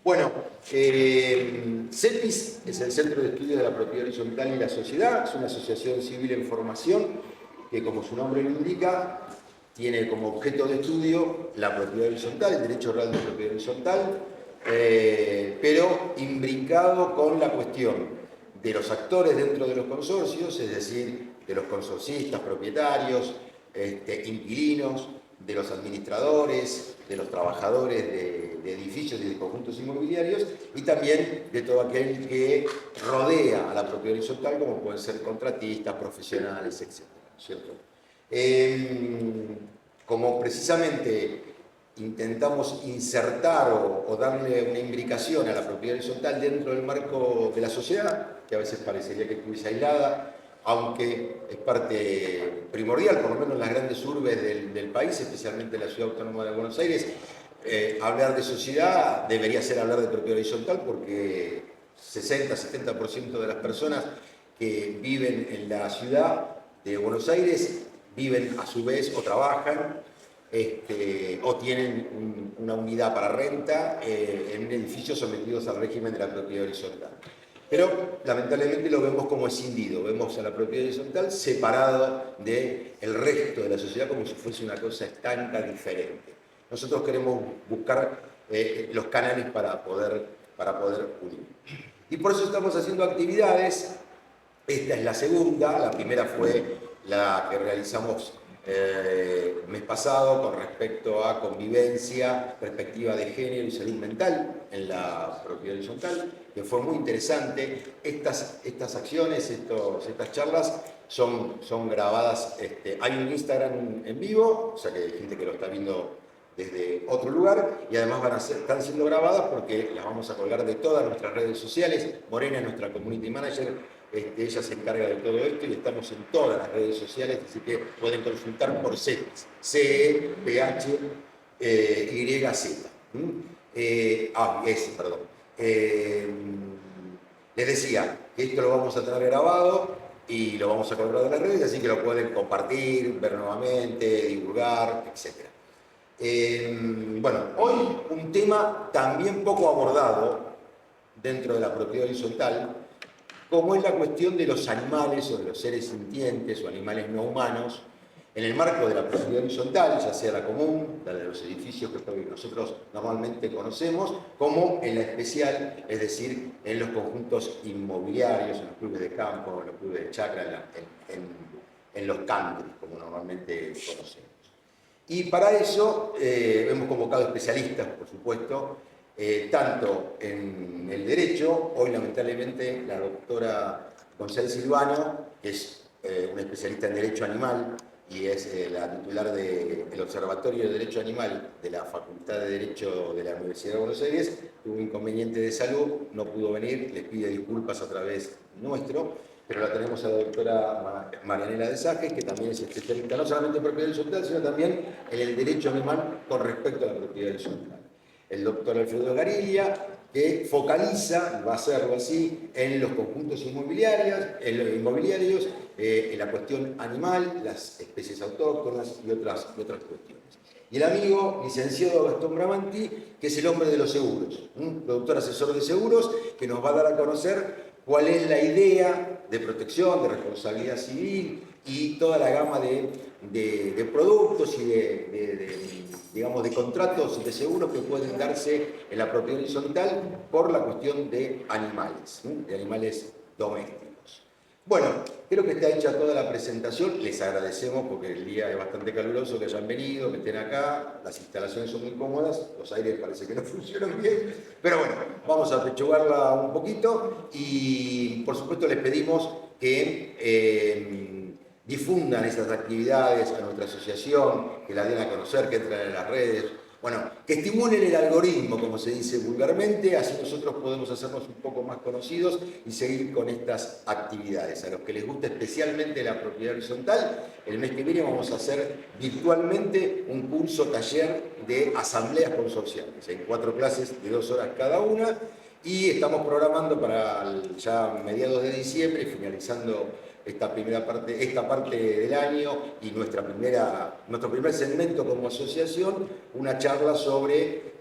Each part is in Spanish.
Bueno, CEPIS es el Centro de Estudios de la Propiedad Horizontal y la Sociedad, es una asociación civil en formación que, como su nombre lo indica, tiene como objeto de estudio la propiedad horizontal, el derecho real de propiedad horizontal, pero imbricado con la cuestión de los actores dentro de los consorcios, es decir, de los consorcistas, propietarios, inquilinos, de los administradores, de los trabajadores de edificios y de conjuntos inmobiliarios, y también de todo aquel que rodea a la propiedad horizontal, como pueden ser contratistas, profesionales, etc. ¿Cierto? Como precisamente intentamos insertar o darle una imbricación a la propiedad horizontal dentro del marco de la sociedad, que a veces parecería que estuviese aislada, aunque es parte primordial, por lo menos en las grandes urbes del país, especialmente en la Ciudad Autónoma de Buenos Aires. Hablar de sociedad debería ser hablar de propiedad horizontal, porque 60-70% de las personas que viven en la ciudad de Buenos Aires viven a su vez o trabajan o tienen una unidad para renta en edificios sometidos al régimen de la propiedad horizontal. Pero lamentablemente lo vemos como escindido, vemos a la propiedad horizontal separado del resto de la sociedad como si fuese una cosa estanca, diferente. Nosotros queremos buscar los canales para poder unir. Y por eso estamos haciendo actividades. Esta es la segunda, la primera fue la que realizamos el mes pasado con respecto a convivencia, perspectiva de género y salud mental en la propiedad horizontal, que fue muy interesante. Estas acciones, estas charlas son grabadas, hay un Instagram en vivo, o sea que hay gente que lo está viendo desde otro lugar, y además están siendo grabadas porque las vamos a colgar de todas nuestras redes sociales. Morena es nuestra community manager, ella se encarga de todo esto y estamos en todas las redes sociales, así que pueden consultar por CEPIS, C-E-P-H-Y-Z. Perdón. Les decía que esto lo vamos a tener grabado y lo vamos a colgar de las redes, así que lo pueden compartir, ver nuevamente, divulgar, etc. Bueno, hoy un tema también poco abordado dentro de la propiedad horizontal, como es la cuestión de los animales o de los seres sintientes o animales no humanos en el marco de la propiedad horizontal, ya sea la común, la de los edificios que nosotros normalmente conocemos, como en la especial, es decir, en los conjuntos inmobiliarios, en los clubes de campo, en los clubes de chacra, en los country, como normalmente conocemos. Y para eso hemos convocado especialistas, por supuesto, tanto en el derecho. Hoy lamentablemente la doctora González Silvano, que es una especialista en derecho animal y es la titular del Observatorio de Derecho Animal de la Facultad de Derecho de la Universidad de Buenos Aires, tuvo un inconveniente de salud, no pudo venir, les pide disculpas a través nuestro, pero la tenemos a la doctora Marianela de Sajes, que también es especialista no solamente en propiedad horizontal, sino también en el derecho animal con respecto a la propiedad horizontal. El doctor Alfredo Garilla, que focaliza, y va a hacerlo así, en los conjuntos inmobiliarios, en la cuestión animal, las especies autóctonas y otras cuestiones. Y el amigo licenciado Gastón Bramanti, que es el hombre de los seguros, productor asesor de seguros, que nos va a dar a conocer cuál es la idea de protección, de responsabilidad civil y toda la gama de productos y digamos, de contratos de seguros que pueden darse en la propiedad horizontal por la cuestión de animales domésticos. Bueno, creo que está hecha toda la presentación. Les agradecemos porque el día es bastante caluroso, que hayan venido, que estén acá. Las instalaciones son muy cómodas, los aires parece que no funcionan bien, pero bueno, vamos a pechugarla un poquito y por supuesto les pedimos que difundan estas actividades a nuestra asociación, que la den a conocer, que entren en las redes. Bueno, que estimulen el algoritmo, como se dice vulgarmente, así nosotros podemos hacernos un poco más conocidos y seguir con estas actividades. A los que les gusta especialmente la propiedad horizontal, el mes que viene vamos a hacer virtualmente un curso taller de asambleas consorciales, en 4 clases de 2 horas cada una, y estamos programando para ya mediados de diciembre, finalizando esta parte del año y nuestro primer segmento como asociación, una charla sobre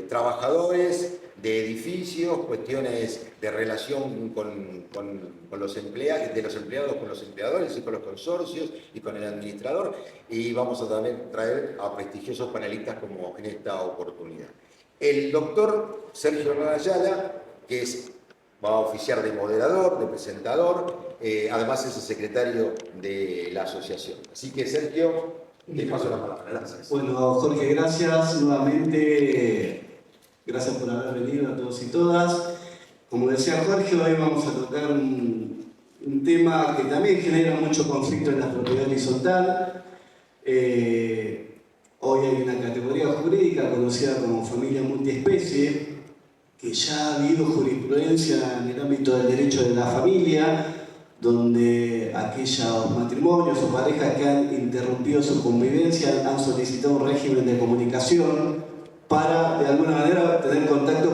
trabajadores de edificios, cuestiones de relación con los empleados, de los empleados con los empleadores y con los consorcios y con el administrador, y vamos a también traer a prestigiosos panelistas como en esta oportunidad. El doctor Sergio Ayala, que va a oficiar de moderador, de presentador, además es el secretario de la asociación. Así que Sergio, te paso la palabra. Gracias. Bueno, Jorge, gracias nuevamente. Gracias por haber venido a todos y todas. Como decía Jorge, hoy vamos a tocar un tema que también genera mucho conflicto en la propiedad horizontal. Hoy hay una categoría jurídica conocida como familia multiespecie, que ya ha habido jurisprudencia en el ámbito del derecho de la familia, donde aquellos matrimonios o parejas que han interrumpido su convivencia han solicitado un régimen de comunicación para, de alguna manera, tener contacto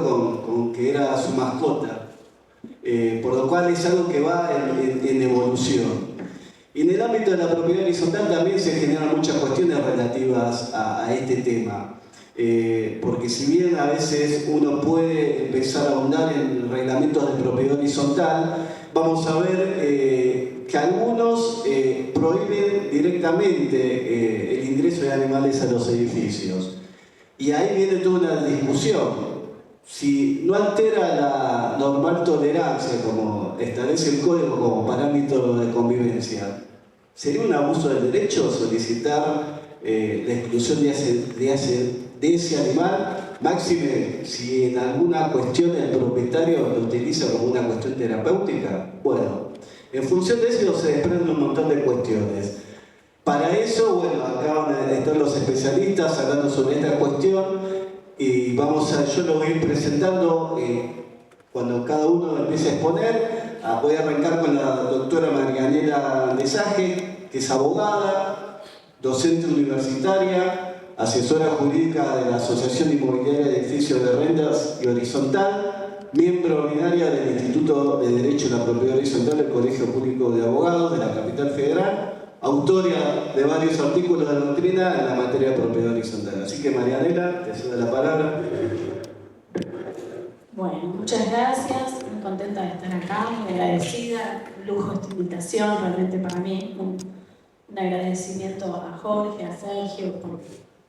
con que era su mascota. Por lo cual es algo que va en evolución. Y en el ámbito de la propiedad horizontal también se generan muchas cuestiones relativas a este tema. Porque si bien a veces uno puede empezar a ahondar en reglamentos de propiedad horizontal, vamos a ver que algunos prohíben directamente el ingreso de animales a los edificios. Y ahí viene toda una discusión. Si no altera la normal tolerancia, como establece el código como parámetro de convivencia, ¿sería un abuso del derecho solicitar la exclusión de ese animal? Máxime, si en alguna cuestión el propietario lo utiliza como una cuestión terapéutica. Bueno, en función de eso se desprenden un montón de cuestiones. Para eso, bueno, acá van a estar los especialistas hablando sobre esta cuestión y yo lo voy a ir presentando cuando cada uno empiece a exponer. Voy a arrancar con la doctora Marianela Lesaje, que es abogada, docente universitaria, asesora jurídica de la Asociación Inmobiliaria de Edificios de Rentas y Horizontal, miembro ordinaria del Instituto de Derecho a la Propiedad Horizontal del Colegio Público de Abogados de la Capital Federal, autora de varios artículos de doctrina en la materia de propiedad horizontal. Así que Marianela, te cedo la palabra. Bueno, muchas gracias, muy contenta de estar acá, muy agradecida, un lujo esta invitación, realmente para mí un agradecimiento a Jorge, a Sergio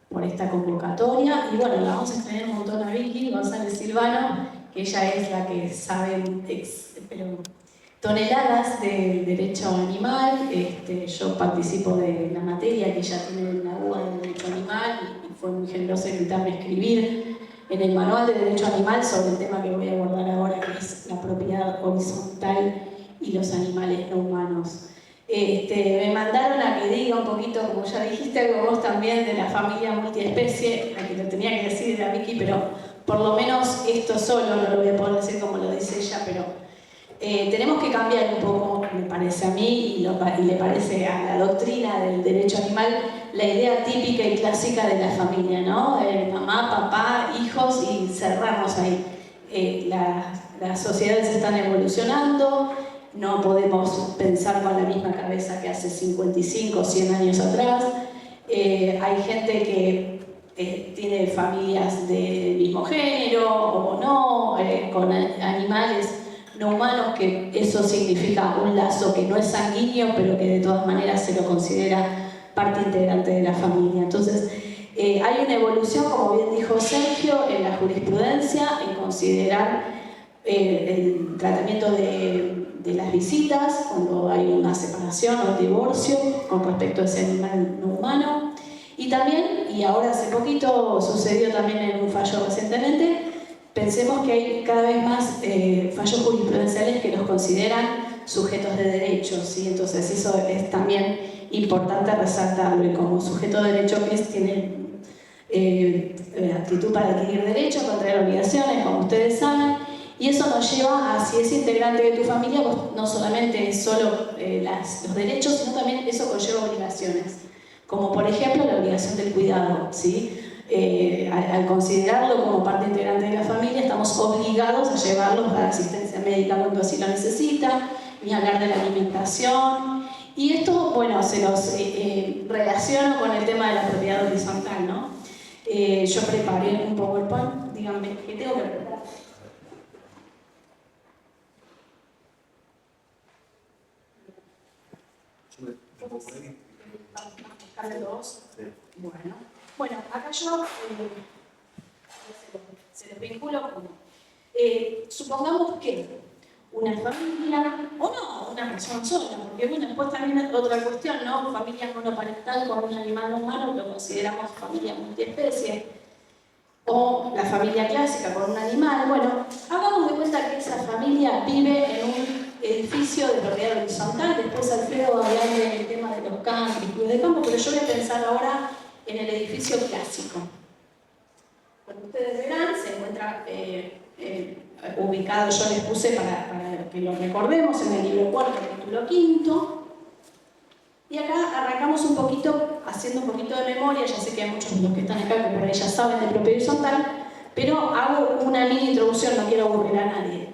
por esta convocatoria. Y bueno, la vamos a extrañar un montón a Vicky González Silvano, que ella es la que sabe toneladas de derecho animal. Yo participo de la materia que ella tiene en la UBA del derecho animal y fue muy generosa en invitarme a escribir en el manual de derecho animal sobre el tema que voy a abordar ahora, que es la propiedad horizontal y los animales no humanos. Me mandaron a que diga un poquito, como ya dijiste algo vos también, de la familia multiespecie, a que lo tenía que decir era Vicky, pero por lo menos esto solo, no lo voy a poder decir como lo dice ella, pero tenemos que cambiar un poco, me parece a mí, y le parece a la doctrina del derecho animal, la idea típica y clásica de la familia, ¿no? Mamá, papá, hijos y cerrarnos ahí. Las sociedades están evolucionando, no podemos pensar con la misma cabeza que hace 55 o 100 años atrás. Hay gente que tiene familias del mismo género o no, con animales no humanos, que eso significa un lazo que no es sanguíneo, pero que de todas maneras se lo considera parte integrante de la familia. Entonces, hay una evolución, como bien dijo Sergio, en la jurisprudencia, en considerar el tratamiento de las visitas, cuando hay una separación o un divorcio con respecto a ese animal no humano. Y también, y ahora hace poquito sucedió también en un fallo recientemente, pensemos que hay cada vez más fallos jurisprudenciales que los consideran sujetos de derechos, ¿sí? Entonces eso es también importante resaltarlo, y como sujeto de derecho que tiene actitud para adquirir derechos, contraer obligaciones, como ustedes saben, y eso nos lleva a, si es integrante de tu familia, pues no solamente es solo los derechos, sino también eso conlleva obligaciones, como por ejemplo la obligación del cuidado, ¿sí? Al considerarlo como parte integrante de la familia, estamos obligados a llevarlos a la asistencia médica cuando así lo necesita, ni hablar de la alimentación. Y esto, bueno, se los relaciono con el tema de la propiedad horizontal, ¿no? Yo preparé un PowerPoint, dígame que tengo que preparar. Bueno, acá yo se los vinculo como supongamos que una familia, o no, una persona sola, porque bueno, después también es otra cuestión, ¿no? Familia monoparental con un animal humano lo consideramos familia multiespecie, o la familia clásica con un animal. Bueno, hagamos de cuenta que esa familia vive en un edificio de propiedad horizontal. Después Alfredo va a hablar del tema de los campos y clubes de campo, pero yo voy a pensar ahora en el edificio clásico. Como ustedes verán, se encuentra ubicado, yo les puse para que lo recordemos, en el libro 4, capítulo 5. Y acá arrancamos un poquito, haciendo un poquito de memoria. Ya sé que hay muchos de los que están acá que por ahí ya saben de propiedad horizontal, pero hago una mini introducción, no quiero aburrir a nadie.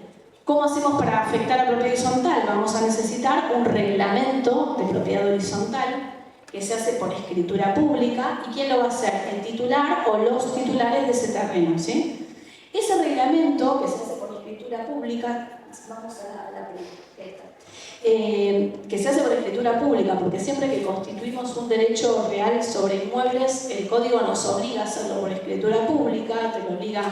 ¿Cómo hacemos para afectar a propiedad horizontal? Vamos a necesitar un reglamento de propiedad horizontal que se hace por escritura pública. ¿Y quién lo va a hacer? El titular o los titulares de ese terreno, ¿sí? Ese reglamento que se hace por escritura pública, vamos a la que se hace por escritura pública, porque siempre que constituimos un derecho real sobre inmuebles, el código nos obliga a hacerlo por escritura pública, te lo obliga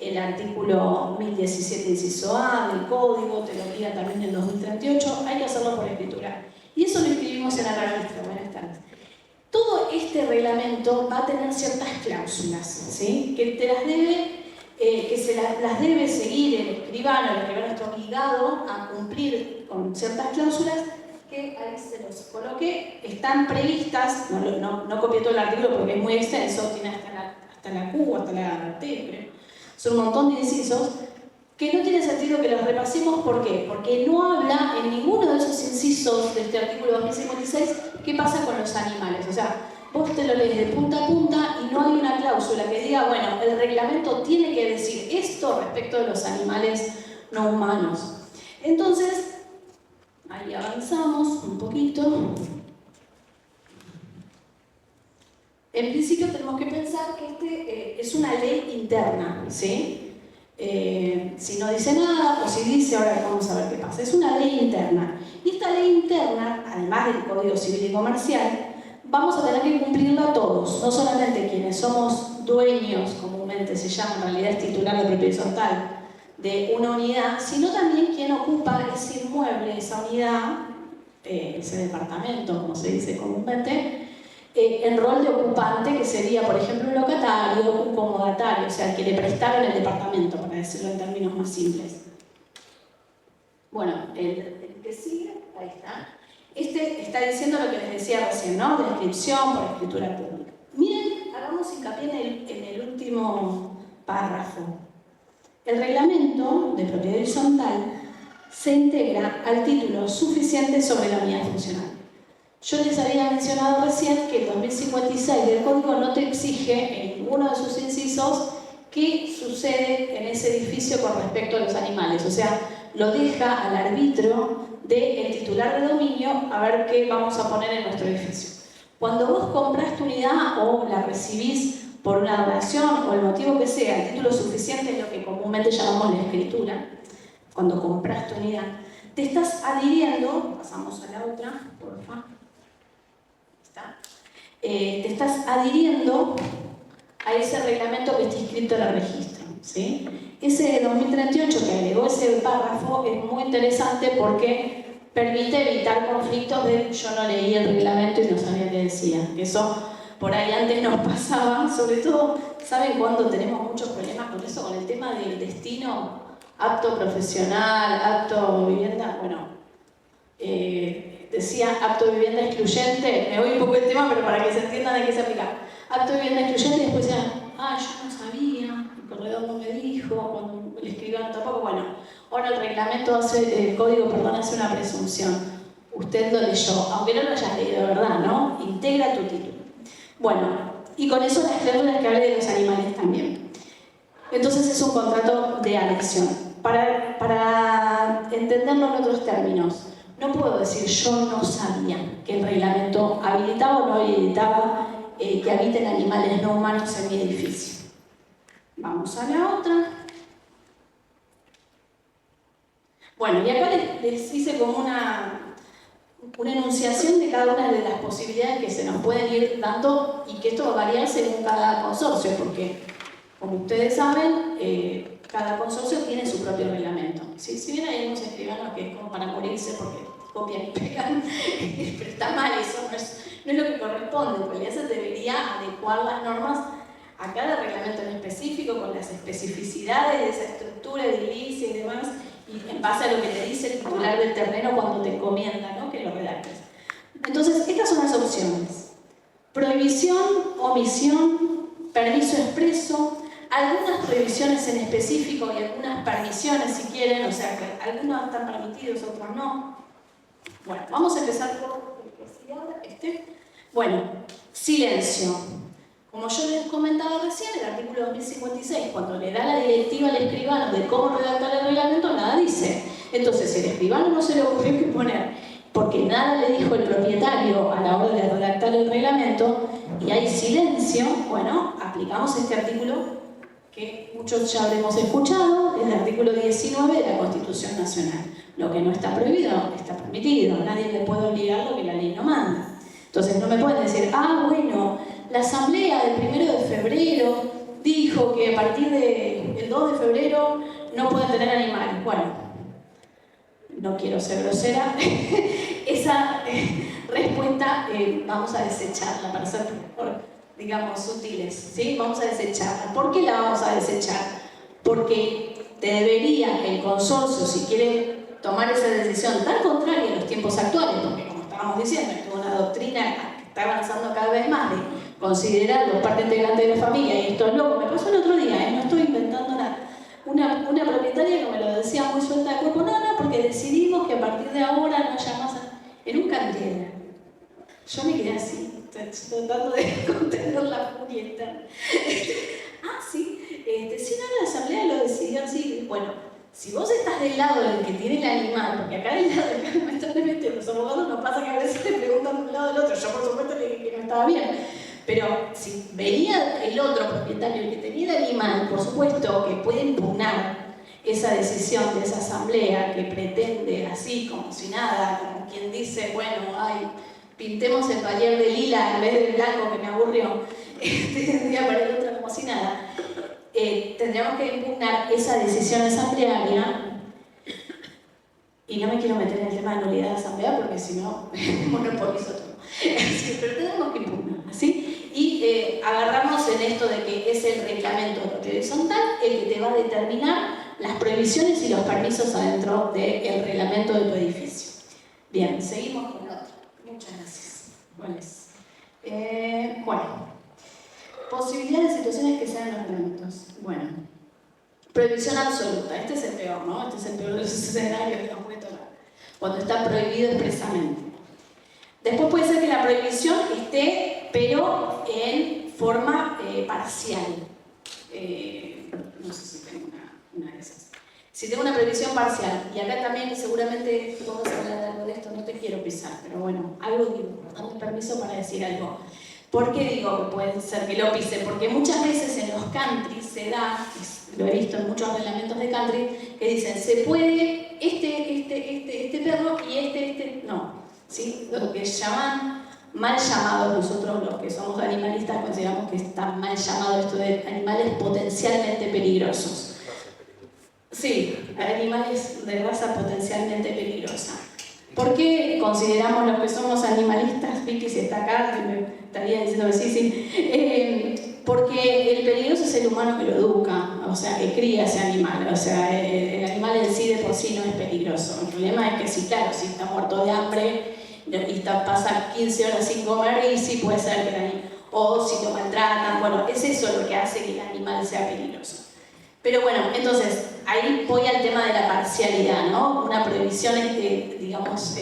el artículo 1017 inciso A del código, te lo obliga también el 2038, hay que hacerlo por escritura. Y eso lo inscribimos en el registro. Buenas tardes. Todo este reglamento va a tener ciertas cláusulas, ¿sí? Que te las debe, las debe seguir el escribano está obligado a cumplir con ciertas cláusulas que ahí se los coloqué, están previstas, no copié todo el artículo porque es muy extenso, tiene hasta la Q, hasta la T, creo. Son un montón de incisos que no tiene sentido que los repasemos. ¿Por qué? Porque no habla en ninguno de esos incisos de este artículo 2056 qué pasa con los animales. O sea, vos te lo lees de punta a punta y no hay una cláusula que diga, bueno, el reglamento tiene que decir esto respecto de los animales no humanos. Entonces, ahí avanzamos un poquito. En principio tenemos que pensar que este es una ley interna, ¿sí? Si no dice nada, o si dice, ahora vamos a ver qué pasa. Es una ley interna. Y esta ley interna, además del Código Civil y Comercial, vamos a tener que cumplirla todos, no solamente quienes somos dueños, comúnmente se llama, en realidad es titular de propiedad horizontal, de una unidad, sino también quien ocupa ese inmueble, esa unidad, ese departamento, como se dice comúnmente, en rol de ocupante, que sería, por ejemplo, un locatario, un comodatario, o sea, el que le prestaron el departamento, para decirlo en términos más simples. Bueno, el que sigue, ahí está. Este está diciendo lo que les decía recién, ¿no? Descripción por escritura pública. Miren, hagamos hincapié en el último párrafo. El reglamento de propiedad horizontal se integra al título suficiente sobre la unidad funcional. Yo les había mencionado recién que el 2056 del Código no te exige en ninguno de sus incisos qué sucede en ese edificio con respecto a los animales. O sea, lo deja al arbitrio del titular de dominio a ver qué vamos a poner en nuestro edificio. Cuando vos compras tu unidad o la recibís por una donación o el motivo que sea, el título suficiente es lo que comúnmente llamamos la escritura. Cuando compras tu unidad, te estás adhiriendo, pasamos a la otra, por favor. Te estás adhiriendo a ese reglamento que está inscrito en el registro, ¿sí? Ese 2038 que agregó ese párrafo es muy interesante porque permite evitar conflictos de yo no leí el reglamento y no sabía qué decía. Eso por ahí antes nos pasaba, sobre todo, ¿saben cuándo tenemos muchos problemas con eso? Con el tema del destino, apto profesional, apto vivienda, bueno, decía apto vivienda excluyente, me voy un poco del tema, pero para que se entiendan de qué se aplica. Apto vivienda excluyente y después decía, yo no sabía, el corredor no me dijo, cuando el escribano tampoco. Bueno, ahora el reglamento el código, hace una presunción. Usted lo leyó, aunque no lo hayas leído de verdad, ¿no? Integra tu título. Bueno, y con eso las cláusulas que hablé de los animales también. Entonces es un contrato de anexión. Para entenderlo en otros términos, no puedo decir yo no sabía que el reglamento habilitaba o no habilitaba que habiten animales no humanos en mi edificio. Vamos a la otra. Bueno, y acá les hice como una enunciación de cada una de las posibilidades que se nos pueden ir dando y que esto va a variar según cada consorcio, porque, como ustedes saben, cada consorcio tiene su propio reglamento. ¿Sí? Si bien hay unos escribanos que es como para morirse porque copian y pegan, pero está mal, eso no es lo que corresponde. En realidad se debería adecuar las normas a cada reglamento en específico, con las especificidades de esa estructura edilicia y demás, y en base a lo que te dice el titular del terreno cuando te encomienda, ¿no?, que lo redactes. Entonces, estas son las opciones: prohibición, omisión, permiso expreso, algunas prohibiciones en específico y algunas permisiones si quieren, o sea que algunos están permitidos, otros no. Bueno, vamos a empezar por el que sigue ahora, Bueno, silencio. Como yo les comentaba recién, el artículo 2056, cuando le da la directiva al escribano de cómo redactar el reglamento, nada dice. Entonces, si el escribano no se le ocurrió qué poner, porque nada le dijo el propietario a la hora de redactar el reglamento, y hay silencio, bueno, aplicamos este artículo que muchos ya habremos escuchado, el artículo 19 de la Constitución Nacional. Lo que no está prohibido, está permitido. Nadie le puede obligar lo que la ley no manda. Entonces, no me pueden decir, bueno, la asamblea del 1 de febrero dijo que a partir del 2 de febrero no pueden tener animales. Bueno, no quiero ser grosera, esa respuesta vamos a desecharla para ser, digamos, sutiles, ¿sí? Vamos a desecharla. ¿Por qué la vamos a desechar? Porque debería el consorcio, si quiere tomar esa decisión tan contraria a los tiempos actuales, porque como estábamos diciendo, es una doctrina que está avanzando cada vez más de considerarlo parte integrante de la familia, y esto es loco, me pasó el otro día, no estoy inventando nada. Una propietaria que me lo decía muy suelta de cuerpo, no, porque decidimos que a partir de ahora no haya más en un cantiene. Yo me quedé así, tratando de contener la furia interna. Sí, si no, la asamblea lo decidió así. Bueno, si vos estás del lado del que tiene el animal, porque acá del lado, lamentablemente, los abogados nos pasa que a veces te preguntan de un lado del otro, yo por supuesto le dije que no estaba bien, pero si venía el otro propietario, el que tenía el animal, por supuesto que puede impugnar esa decisión de esa asamblea que pretende así, como si nada, como quien dice, bueno, pintemos el taller de lila en vez de blanco que me aburrió, de un día para el otro como si nada. Tendríamos que impugnar esa decisión asamblearia, y no me quiero meter en el tema de nulidad de asamblea porque si no, monopolizo todo. Pero tenemos que impugnar, ¿sí? Y agarrarnos en esto de que es el reglamento horizontal el que te va a determinar las prohibiciones y los permisos adentro del reglamento de tu edificio. Bien, seguimos con otro. Muchas gracias. ¿Cuál es? Bueno. Posibilidades de situaciones que sean los reglamentos. Bueno, prohibición absoluta. Este es el peor, ¿no? Este es el peor de los escenarios que nos puede tocar. Cuando está prohibido expresamente. Después puede ser que la prohibición esté, pero en forma parcial. No sé si tengo una de esas. Si tengo una prohibición parcial, y acá también seguramente vamos a hablar de algo de esto, no te quiero pisar, pero bueno, algo digo, dame permiso para decir algo. ¿Por qué digo que puede ser que lo pise? Porque muchas veces en los countries se da, lo he visto en muchos reglamentos de country, que dicen, se puede este perro y este no. ¿Sí? Lo que llaman mal llamados, nosotros los que somos animalistas consideramos que está mal llamado esto de animales potencialmente peligrosos. Sí, animales de raza potencialmente peligrosa. ¿Por qué consideramos los que somos animalistas? Vicky, si está acá, que me estaría diciendo que sí. Porque el peligroso es el humano que lo educa, o sea, que cría ese animal. O sea, el animal en sí de por sí no es peligroso. El problema es que sí, claro, si está muerto de hambre y pasa 15 horas sin comer, y sí puede ser que o si lo maltratan, bueno, es eso lo que hace que el animal sea peligroso. Pero bueno, entonces, ahí voy al tema de la parcialidad, ¿no? Una prohibición, digamos,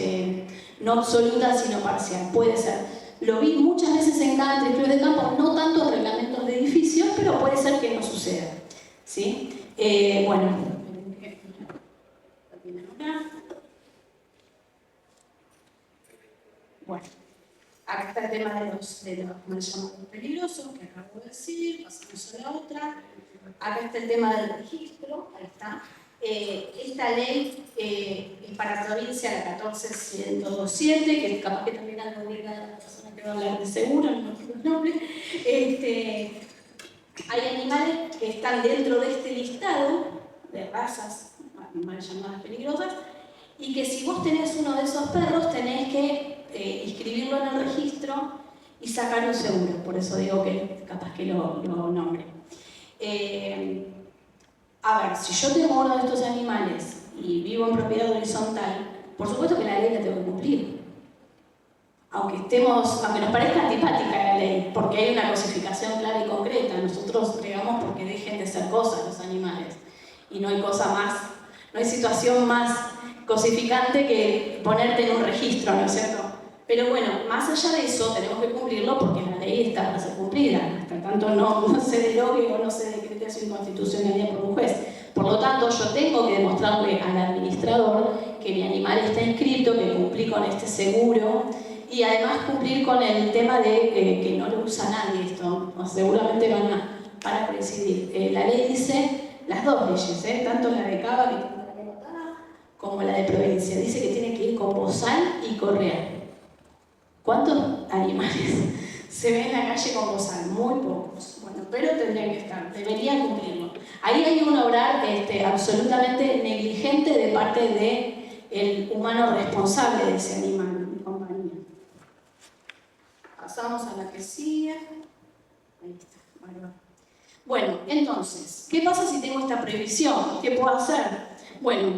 no absoluta, sino parcial. Puede ser. Lo vi muchas veces en cada club de campo, no tanto en reglamentos de edificios, pero puede ser que no suceda. ¿Sí? Bueno. Bueno. Acá está el tema de los mal llamados peligrosos, que acabo de decir. Pasamos a la otra. acá está el tema del registro, ahí está. Esta ley es para la provincia, la 14107, que capaz que también algo diga la persona que va a hablar de seguro, no me acuerdo el nombre. Hay animales que están dentro de este listado de razas, animales llamadas peligrosas, y que si vos tenés uno de esos perros tenés que inscribirlo en el registro y sacar un seguro. Por eso digo que capaz que lo nombre. A ver, si yo tengo uno de estos animales y vivo en propiedad horizontal, por supuesto que la ley la tengo que cumplir. Aunque nos parezca antipática la ley, porque hay una cosificación clara y concreta. Nosotros pregamos porque dejen de ser cosas los animales. Y no hay no hay situación más cosificante que ponerte en un registro, ¿no es cierto? Pero bueno, más allá de eso, tenemos que cumplirlo porque la ley está para ser cumplida. Hasta tanto no se derogue o no se decrete su inconstitucionalidad por un juez. Por lo tanto, yo tengo que demostrarle al administrador que mi animal está inscrito, que cumplí con este seguro y además cumplir con el tema de que no lo usa nadie esto. Seguramente van a coincidir. La ley dice las dos leyes, tanto la de Cava, que tengo la anotada, como la de provincia. Dice que tiene que ir con bozal y correa. ¿Cuántos animales se ven en la calle con bozal? Muy pocos. Bueno, pero tendrían que estar, deberían cumplirlo. Ahí hay un obrar absolutamente negligente de parte del humano responsable de ese animal, mi compañía. Pasamos a la que sigue. Ahí está. Bueno, entonces, ¿qué pasa si tengo esta prohibición? ¿Qué puedo hacer? Bueno,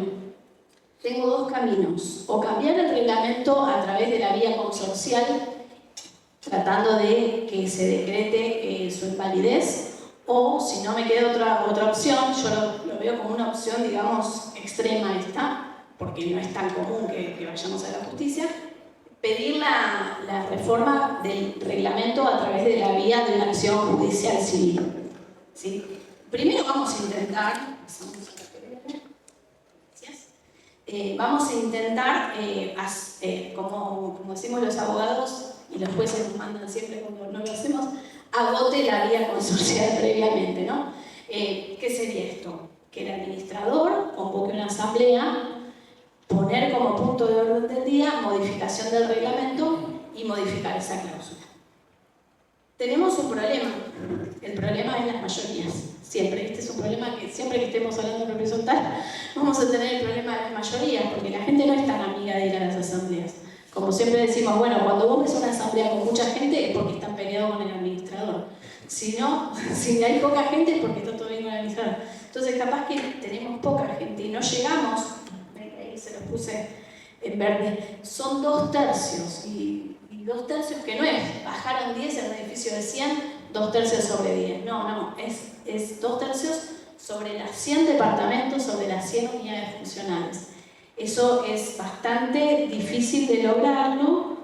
tengo dos caminos. O cambiar el reglamento a través de la vía consorcial, tratando de que se decrete su invalidez, o si no me queda otra opción, yo lo veo como una opción, digamos, extrema esta, porque no es tan común que vayamos a la justicia, pedir la reforma del reglamento a través de la vía de una acción judicial civil. ¿Sí? Primero vamos a intentar, vamos a intentar, como decimos los abogados y los jueces nos mandan siempre cuando no lo hacemos, agote la vía consorcial previamente, ¿no? ¿Qué sería esto? Que el administrador convoque una asamblea, poner como punto de orden del día modificación del reglamento y modificar esa cláusula. Tenemos un problema. El problema es las mayorías. Siempre. Este es un problema que siempre que estemos hablando de horizontal vamos a tener el problema de las mayorías, porque la gente no es tan amiga de ir a las asambleas. Como siempre decimos, bueno, cuando vos ves una asamblea con mucha gente es porque están peleados con el administrador. Si no, si hay poca gente es porque está todo bien con el administrador. Entonces capaz que tenemos poca gente y no llegamos, ahí se los puse en verde, son 2/3 y 2/3 que no es, bajaron 10 en un edificio de 100, 2/3 sobre 10. No, es 2/3 sobre las 100 departamentos, sobre las 100 unidades funcionales. Eso es bastante difícil de lograrlo,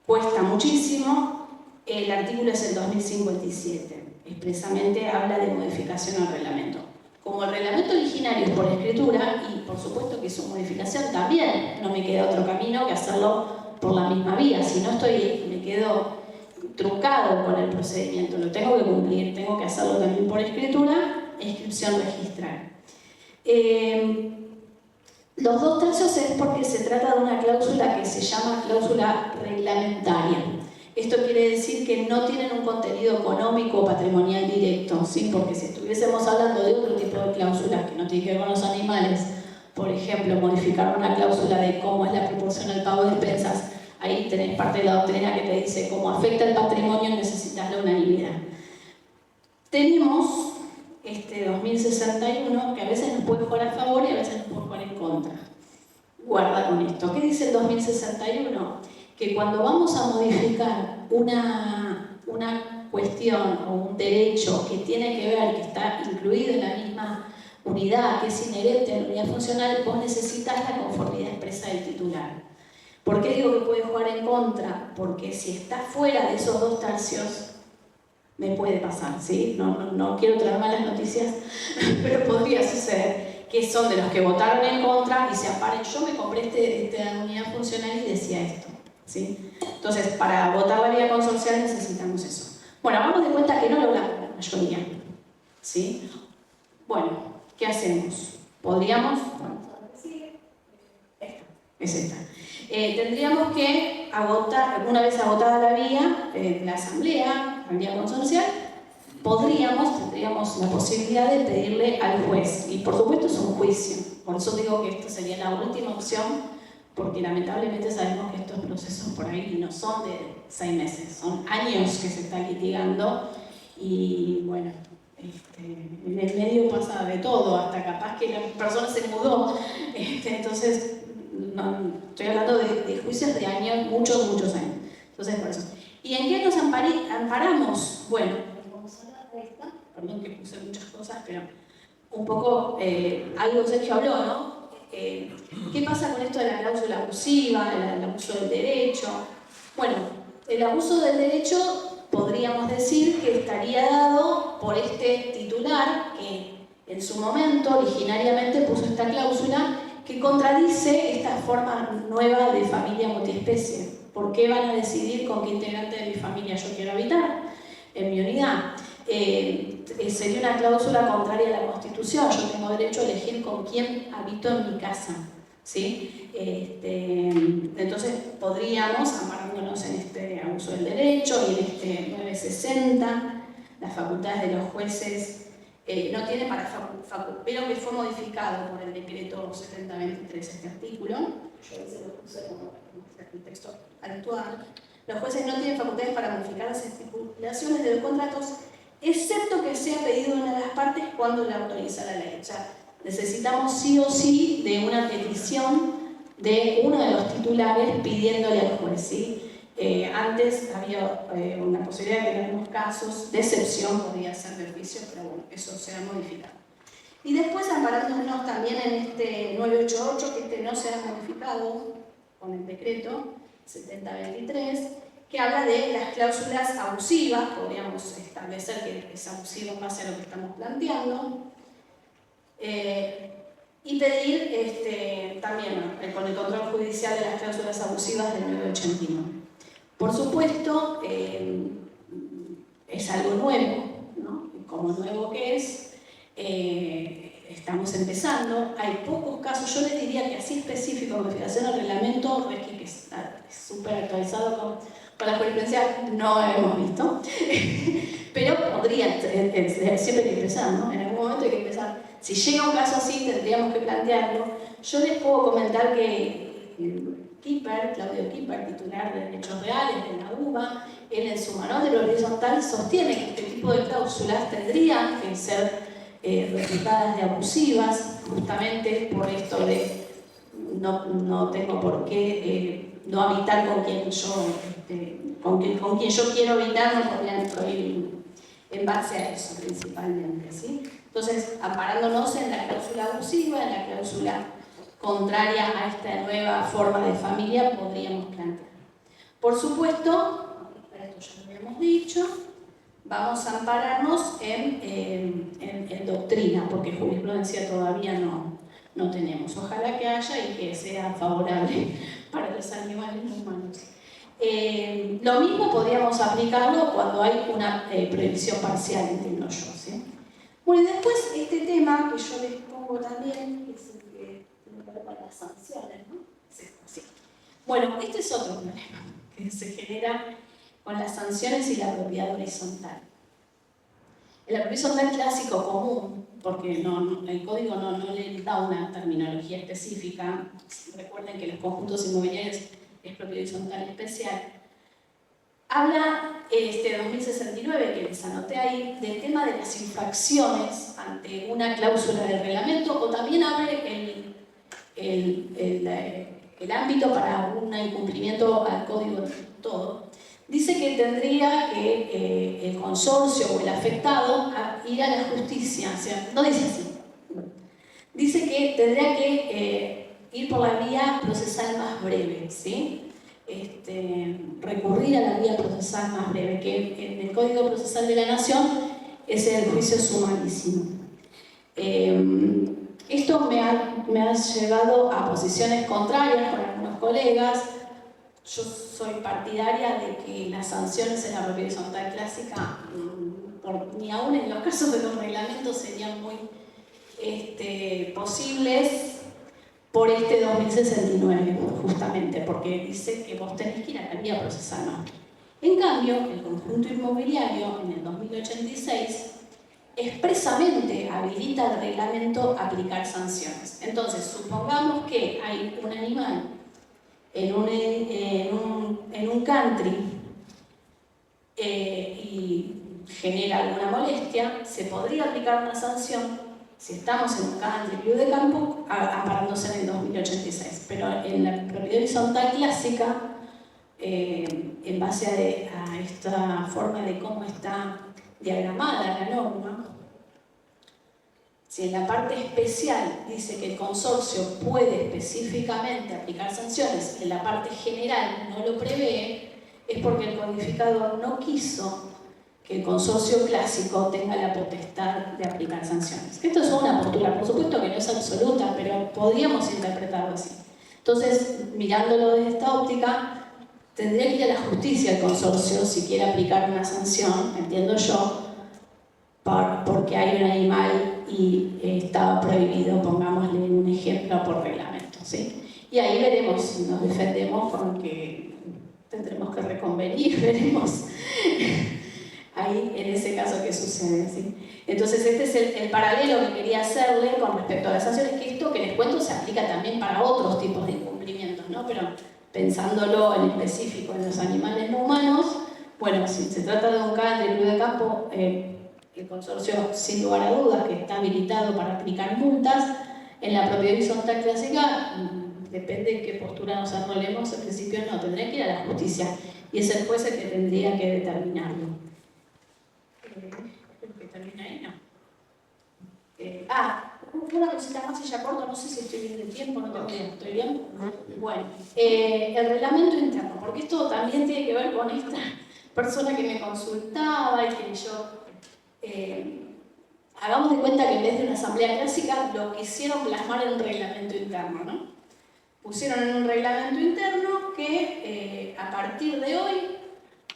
cuesta muchísimo. El artículo es el 2057, expresamente habla de modificación al reglamento. Como el reglamento originario es por escritura, y por supuesto que su modificación también no me queda otro camino que hacerlo por la misma vía. Si no me quedo truncado con el procedimiento, lo tengo que cumplir, tengo que hacerlo también por escritura e inscripción registral. Los 2/3 es porque se trata de una cláusula que se llama cláusula reglamentaria. Esto quiere decir que no tienen un contenido económico o patrimonial directo, ¿sí? Porque si estuviésemos hablando de otro tipo de cláusulas que no tienen que ver con los animales, por ejemplo, modificar una cláusula de cómo es la proporción al pago de expensas, ahí tenés parte de la doctrina que te dice cómo afecta el patrimonio, necesitas la unanimidad. Tenemos este 2061 que a veces nos puede jugar a favor y a veces nos puede jugar en contra. Guarda con esto. ¿Qué dice el 2061? Que cuando vamos a modificar una cuestión o un derecho que tiene que ver, que está incluido en la misma unidad, que es inherente a la unidad funcional, vos necesitas la conformidad expresa del titular. ¿Por qué digo que puede jugar en contra? Porque si está fuera de esos 2/3, me puede pasar, ¿sí? No quiero traer malas noticias, pero podría suceder que son de los que votaron en contra y se amparen. Yo me compré esta unidad funcional y decía esto, ¿sí? Entonces, para votar la vía consorcial necesitamos eso. Bueno, hagamos de cuenta que no logramos la mayoría. ¿sí? Bueno, ¿qué hacemos? Podríamos, bueno, es esta. Tendríamos que agotar, una vez agotada la vía, la asamblea consorcial, tendríamos la posibilidad de pedirle al juez, y por supuesto es un juicio, por eso digo que esta sería la última opción, porque lamentablemente sabemos que estos procesos por ahí no son de 6 meses, son años que se están litigando, y bueno, en el medio pasa de todo, hasta capaz que la persona se mudó, entonces no, estoy hablando de juicios de años, muchos años. Entonces, por eso. ¿Y en qué nos amparamos? Bueno, vamos a hablar de esta, perdón que puse muchas cosas, pero un poco algo Sergio habló, ¿no? ¿Qué pasa con esto de la cláusula abusiva, el abuso del derecho? Bueno, el abuso del derecho podríamos decir que estaría dado por este titular que en su momento originariamente puso esta cláusula que contradice esta forma nueva de familia multiespecie. ¿Por qué van a decidir con qué integrante de mi familia yo quiero habitar en mi unidad? Sería una cláusula contraria a la Constitución. Yo tengo derecho a elegir con quién habito en mi casa, ¿sí? Entonces podríamos, amparándonos en este abuso del derecho y en este 960, las facultades de los jueces no tiene pero que fue modificado por el decreto 7023 este artículo. Yo se lo puse como el texto actual. Los jueces no tienen facultades para modificar las estipulaciones de los contratos, excepto que sea pedido de una de las partes cuando la autoriza la ley. O sea, necesitamos sí o sí de una petición de uno de los titulares pidiéndole al juez, ¿sí? Antes había una posibilidad de que en algunos casos de excepción podía ser de oficio, pero bueno, eso se ha modificado. Y después amparándonos también en este 988, que no se ha modificado con el decreto 7023, que habla de las cláusulas abusivas, podríamos establecer que es abusivo en base a lo que estamos planteando, y pedir también con el control judicial de las cláusulas abusivas del 989. Por supuesto, es algo nuevo, ¿no? Como nuevo que es, estamos empezando, hay pocos casos, yo les diría que así específico, modificación del reglamento, que es súper actualizado con la jurisprudencia, no hemos visto, pero podría, siempre hay que empezar, ¿no? En algún momento hay que empezar. Si llega un caso así, tendríamos que plantearlo. Yo les puedo comentar que Claudio Kipper, titular de Derechos Reales de la UBA, él en su manual de lo horizontal sostiene que este tipo de cláusulas tendrían que ser reputadas de abusivas, justamente por esto de no tengo por qué no habitar con quien yo con quien yo quiero habitar, no podrían prohibir en base a eso principalmente, ¿sí? Entonces, amparándonos en la cláusula abusiva, en la cláusula contraria a esta nueva forma de familia, podríamos plantear. Por supuesto, esto ya lo habíamos dicho, vamos a ampararnos en doctrina, porque jurisprudencia todavía no tenemos. Ojalá que haya y que sea favorable para los animales humanos. Lo mismo podríamos aplicarlo cuando hay una prohibición parcial, entiendo yo, ¿sí? Bueno, y después este tema que yo les pongo también, que es el que tiene que ver con las sanciones, ¿no? Es esto, sí. Bueno, este es otro problema que se genera con las sanciones y la propiedad horizontal. El horizontal clásico común, porque el código no le da una terminología específica, recuerden que los conjuntos inmobiliarios es propiedad horizontal especial, habla 2069, que les anoté ahí, del tema de las infracciones ante una cláusula de reglamento, o también abre el ámbito para un incumplimiento al código todo. Dice que tendría que el consorcio o el afectado ir a la justicia, o sea, no dice así. Dice que tendría que ir por la vía procesal más breve, ¿sí? Recurrir a la vía procesal más breve, que en el Código Procesal de la Nación es el juicio sumarísimo. Esto me ha llevado a posiciones contrarias con algunos colegas. Yo soy partidaria de que las sanciones en la propiedad horizontal clásica, ni aún en los casos de los reglamentos serían muy posibles por este 2069, justamente, porque dice que vos tenés que ir a la vía procesal. En cambio, el conjunto inmobiliario, en el 2086, expresamente habilita el reglamento a aplicar sanciones. Entonces, supongamos que hay un animal en un country y genera alguna molestia, se podría aplicar una sanción si estamos en un country club de campo, amparándose en el 2086. Pero en la propiedad horizontal clásica, en base a esta forma de cómo está diagramada la norma, si en la parte especial dice que el consorcio puede específicamente aplicar sanciones, en la parte general no lo prevé, es porque el codificador no quiso que el consorcio clásico tenga la potestad de aplicar sanciones. Esto es una postura, por supuesto que no es absoluta, pero podríamos interpretarlo así. Entonces, mirándolo desde esta óptica, tendría que ir a la justicia el consorcio si quiere aplicar una sanción, entiendo yo, porque hay un animal y estaba prohibido, pongámosle un ejemplo, por reglamento, ¿sí? Y ahí veremos si nos defendemos con que tendremos que reconvenir, veremos ahí en ese caso qué sucede, ¿sí? Entonces este es el paralelo que quería hacerle con respecto a las sanciones, que esto que les cuento se aplica también para otros tipos de incumplimientos, ¿no? Pero pensándolo en específico en los animales no humanos, bueno, si se trata de un country club de campo, el consorcio, sin lugar a dudas, que está habilitado para aplicar multas. En la propiedad horizontal clásica, depende de qué postura nos arrolemos, en principio no, tendría que ir a la justicia y es el juez el que tendría que determinarlo. Creo que termina ahí, ¿no? Una cosita más y ya corto, no sé si estoy bien de tiempo, no tengo idea, ¿estoy bien? Bueno, el reglamento interno, porque esto también tiene que ver con esta persona que me consultaba y que yo... hagamos de cuenta que en vez de una asamblea clásica lo quisieron plasmar en un reglamento interno, ¿no? Pusieron en un reglamento interno que a partir de hoy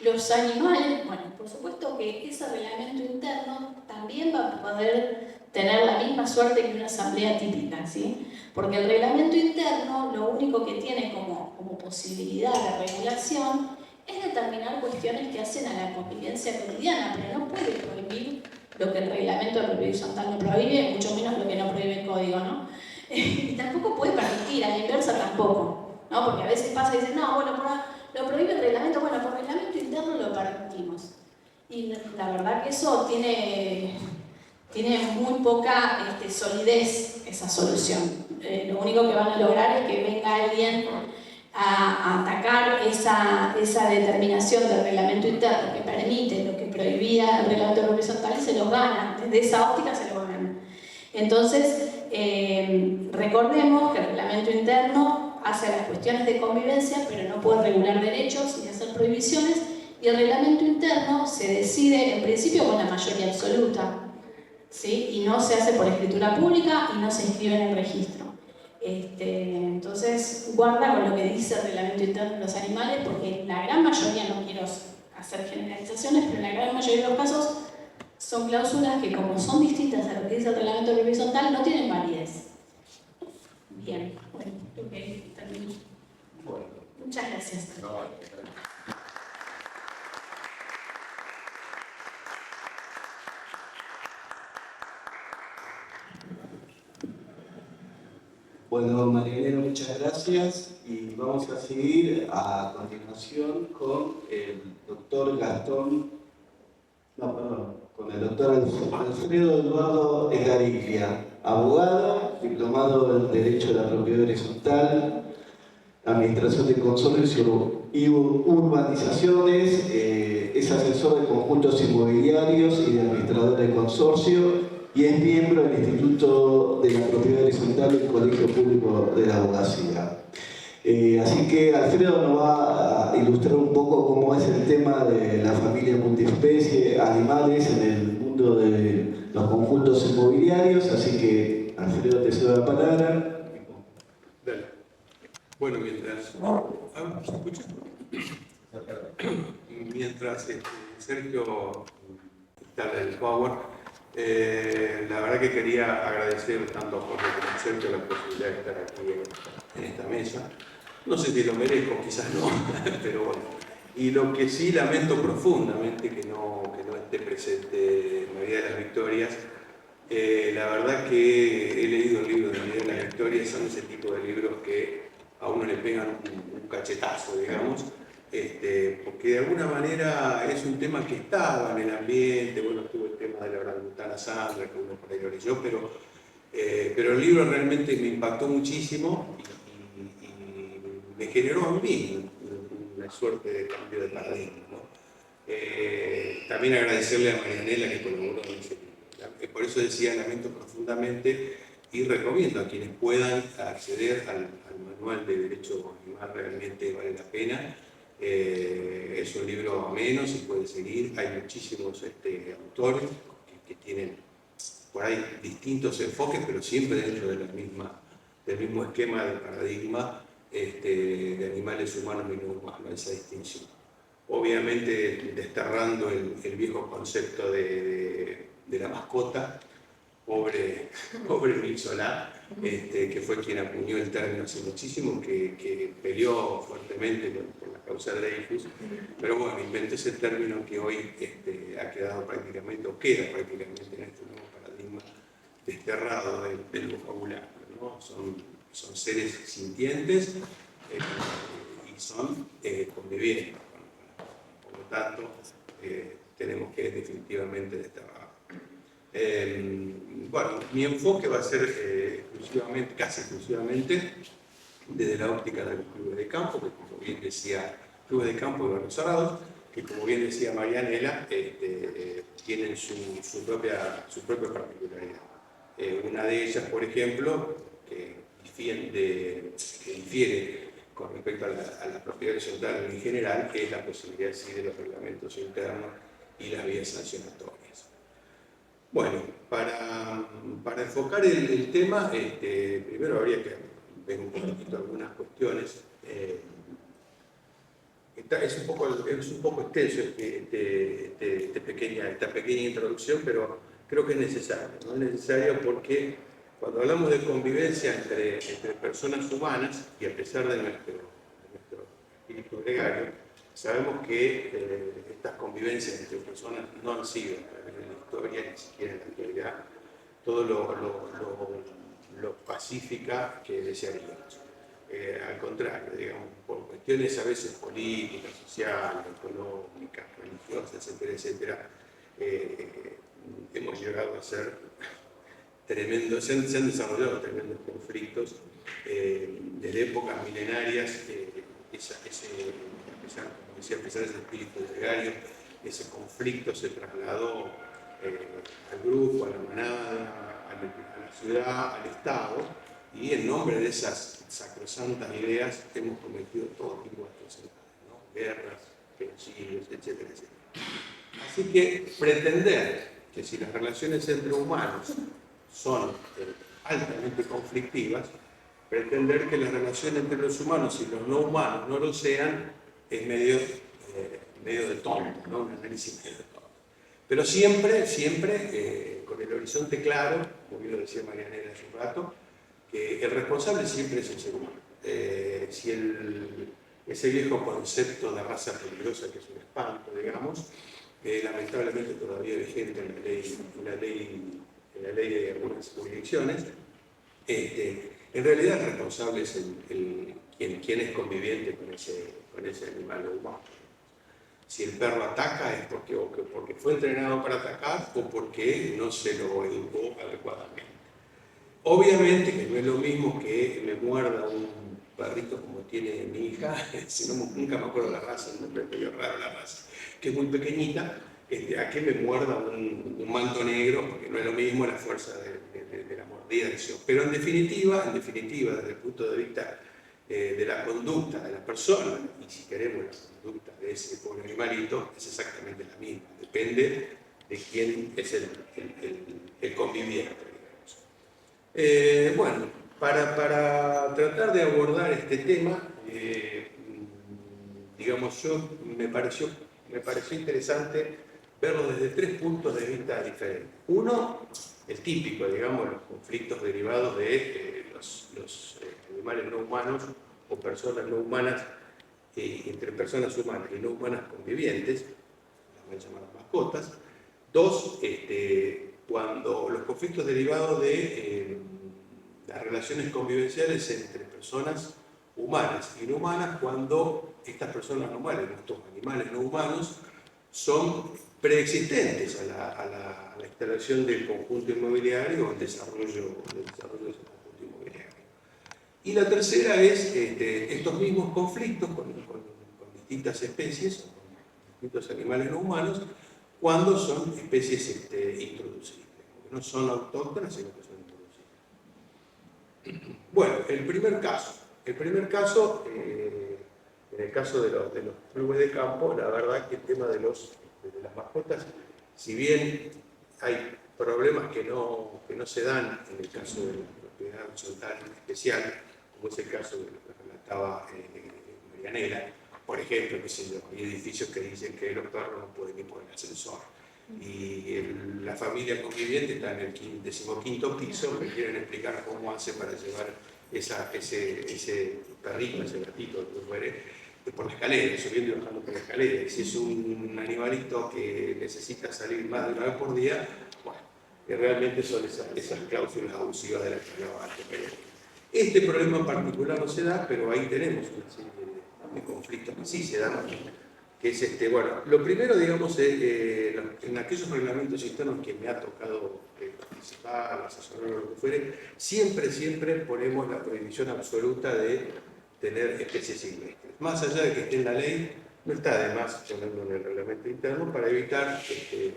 los animales, bueno, por supuesto que ese reglamento interno también va a poder tener la misma suerte que una asamblea típica, ¿sí? Porque el reglamento interno lo único que tiene como posibilidad de regulación es determinar cuestiones que hacen a la convivencia cotidiana, pero no puede prohibir lo que el reglamento de propiedad horizontal no prohíbe, mucho menos lo que no prohíbe el código, ¿no? Y tampoco puede permitir, a la inversa tampoco, ¿no? Porque a veces pasa y dicen, no, bueno, lo prohíbe el reglamento, bueno, por reglamento interno lo permitimos. Y la verdad que eso tiene muy poca solidez, esa solución. Lo único que van a lograr es que venga alguien a atacar esa determinación del reglamento interno que permite lo que prohibía el reglamento horizontal y se los gana, desde esa óptica se los gana. Entonces, recordemos que el reglamento interno hace las cuestiones de convivencia, pero no puede regular derechos ni hacer prohibiciones, y el reglamento interno se decide en principio con la mayoría absoluta, ¿sí? Y no se hace por escritura pública y no se inscribe en el registro. Entonces, guarda con lo que dice el reglamento interno de los animales, porque la gran mayoría, no quiero hacer generalizaciones, pero en la gran mayoría de los casos son cláusulas que, como son distintas a lo que dice el reglamento horizontal, no tienen validez. Bien, bueno, creo que termino. Bueno. Muchas gracias. Bueno, María Elena, muchas gracias y vamos a seguir a continuación con el doctor con el doctor Alfredo Eduardo Esgariglia, abogado, diplomado en Derecho de la Propiedad Horizontal, Administración de Consorcios y Urbanizaciones, es asesor de conjuntos inmobiliarios y de administrador de consorcio, y es miembro del Instituto de la Propiedad Horizontal del Colegio Público de la Abogacía. Así que Alfredo nos va a ilustrar un poco cómo es el tema de la familia multiespecie, animales en el mundo de los conjuntos inmobiliarios. Así que, Alfredo, te cedo la palabra. Dale. Bueno, mientras... ¿Se escucha? Mientras Sergio quitarle el power. La verdad que quería agradecer tanto a Jorge como a Sergio la posibilidad de estar aquí en esta mesa. No sé si lo merezco, quizás no, pero bueno. Y lo que sí lamento profundamente que no esté presente María de las Victorias. La verdad que he leído el libro de María de las Victorias, son ese tipo de libros que a uno le pegan un cachetazo, digamos, porque de alguna manera es un tema que estaba en el ambiente. Bueno, estuvo el tema de la orangutana Sandra, que uno por ahí lo leyó, pero el libro realmente me impactó muchísimo y me generó a mí una suerte de cambio de paradigma, ¿no? También agradecerle a Marianela que colaboró en ese libro. Por eso decía, lamento profundamente y recomiendo a quienes puedan acceder al manual de Derecho Animal, realmente vale la pena. Es un libro ameno, se puede seguir, hay muchísimos autores que tienen por ahí distintos enfoques, pero siempre dentro de del mismo esquema de paradigma de animales humanos y no humanos, esa distinción. Obviamente desterrando el viejo concepto de la mascota, pobre Luis Solá, que fue quien acuñó el término hace muchísimo, que peleó fuertemente por la causa de Dreyfus, pero bueno, inventó ese término que hoy ha quedado prácticamente, o queda prácticamente en este nuevo paradigma, desterrado del vocabulario, ¿no? Son seres sintientes y son convivientes, por lo tanto tenemos que definitivamente desterrarlo. Bueno, mi enfoque va a ser casi exclusivamente desde la óptica de los clubes de campo, que como bien decía, clubes de campo y barrios cerrados, que como bien decía Marianela, tienen su propia particularidad. Una de ellas, por ejemplo, que difiere con respecto a la propiedad horizontal en general, es la posibilidad sí, de los reglamentos internos y las vías sancionatorias. Bueno, para enfocar el tema, primero habría que ver un poquito algunas cuestiones. Es un poco extenso esta pequeña introducción, pero creo que es necesario, ¿no? Es necesario porque cuando hablamos de convivencia entre personas humanas, y a pesar de nuestro espíritu gregario, sabemos que estas convivencias entre personas no han sido en la historia, ni siquiera en la actualidad, todo lo pacífica que desearíamos. Al contrario, digamos, por cuestiones a veces políticas, sociales, económicas, religiosas, etcétera, etcétera, hemos llegado a ser tremendos, se han desarrollado tremendos conflictos desde épocas milenarias. Como decía, a pesar de ese espíritu gregario, ese conflicto se trasladó al grupo, a la manada, a la ciudad, al Estado, y en nombre de esas sacrosantas ideas hemos cometido todo tipo de atrocidades, ¿no? Guerras, genocidios, etcétera, etcétera. Así que pretender que si las relaciones entre humanos son altamente conflictivas, pretender que las relaciones entre los humanos y los no humanos no lo sean es medio de tonto, ¿no? Un análisis medio de tonto. Pero siempre con el horizonte claro, como bien lo decía Marianela hace un rato, que el responsable siempre es el ser humano. Ese viejo concepto de raza peligrosa, que es un espanto, digamos, lamentablemente todavía vigente en la ley de algunas jurisdicciones, en realidad el responsable es quien es conviviente con ese animal humano. Si el perro ataca es porque fue entrenado para atacar o porque no se lo educó adecuadamente. Obviamente que no es lo mismo que me muerda un perrito como tiene mi hija, nunca me acuerdo la raza, no me medio raro la raza, que es muy pequeñita, a que me muerda un manto negro, porque no es lo mismo la fuerza de la mordida. Pero en definitiva, desde el punto de vista de la conducta de la persona, y si queremos la conducta de ese pobre animalito, es exactamente la misma, depende de quién es el conviviente. Bueno, para tratar de abordar este tema, digamos, me pareció interesante verlo desde 3 puntos de vista diferentes. Uno, el típico, digamos, los conflictos derivados de los animales no humanos o personas no humanas, entre personas humanas y no humanas convivientes, las mal llamadas mascotas. Dos, cuando los conflictos derivados de las relaciones convivenciales entre personas humanas y no humanas, cuando estas personas no humanas, estos animales no humanos, son preexistentes a la instalación del conjunto inmobiliario o el desarrollo de ese conjunto inmobiliario. Y la tercera es estos mismos conflictos con distintas especies, con distintos animales no humanos, cuando son especies introducibles, que no son autóctonas, sino que son introducibles. Bueno, el primer caso, en el caso de los clubes de campo, la verdad que el tema de las mascotas, si bien hay problemas que no se dan en el caso de la propiedad horizontal especial, como es el caso de lo que relataba Marianela, por ejemplo, qué sé yo, hay edificios que dicen que los perros no pueden ir por el ascensor y la familia conviviente está en el 15º piso, me quieren explicar cómo hace para llevar ese perrito, ese gatito, lo que fuere, por la escalera, subiendo y bajando por la escalera. Y si es un animalito que necesita salir más de una vez por día, bueno, realmente son esas cláusulas abusivas de las que hablaba antes. Este problema en particular no se da, pero ahí tenemos una serie de conflictos que sí se dan, que es bueno, lo primero, digamos, en aquellos reglamentos internos que me ha tocado participar, asesorar o lo que fuere, siempre ponemos la prohibición absoluta de tener especies silvestres. Más allá de que esté en la ley, no está de más ponerlo en el reglamento interno para evitar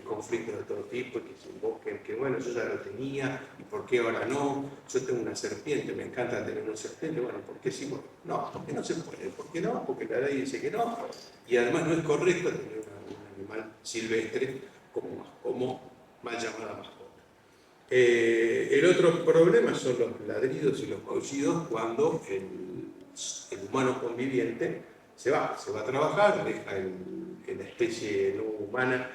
conflictos de todo tipo, que se invoquen, que bueno, yo ya lo tenía, y por qué ahora no, yo tengo una serpiente, me encanta tener una serpiente, bueno, ¿por qué sí? No, porque no se puede, ¿por qué no? Porque la ley dice que no, y además no es correcto tener un animal silvestre como mal llamada mascota. El otro problema son los ladridos y los maullidos cuando el humano conviviente se va a trabajar, deja la especie no humana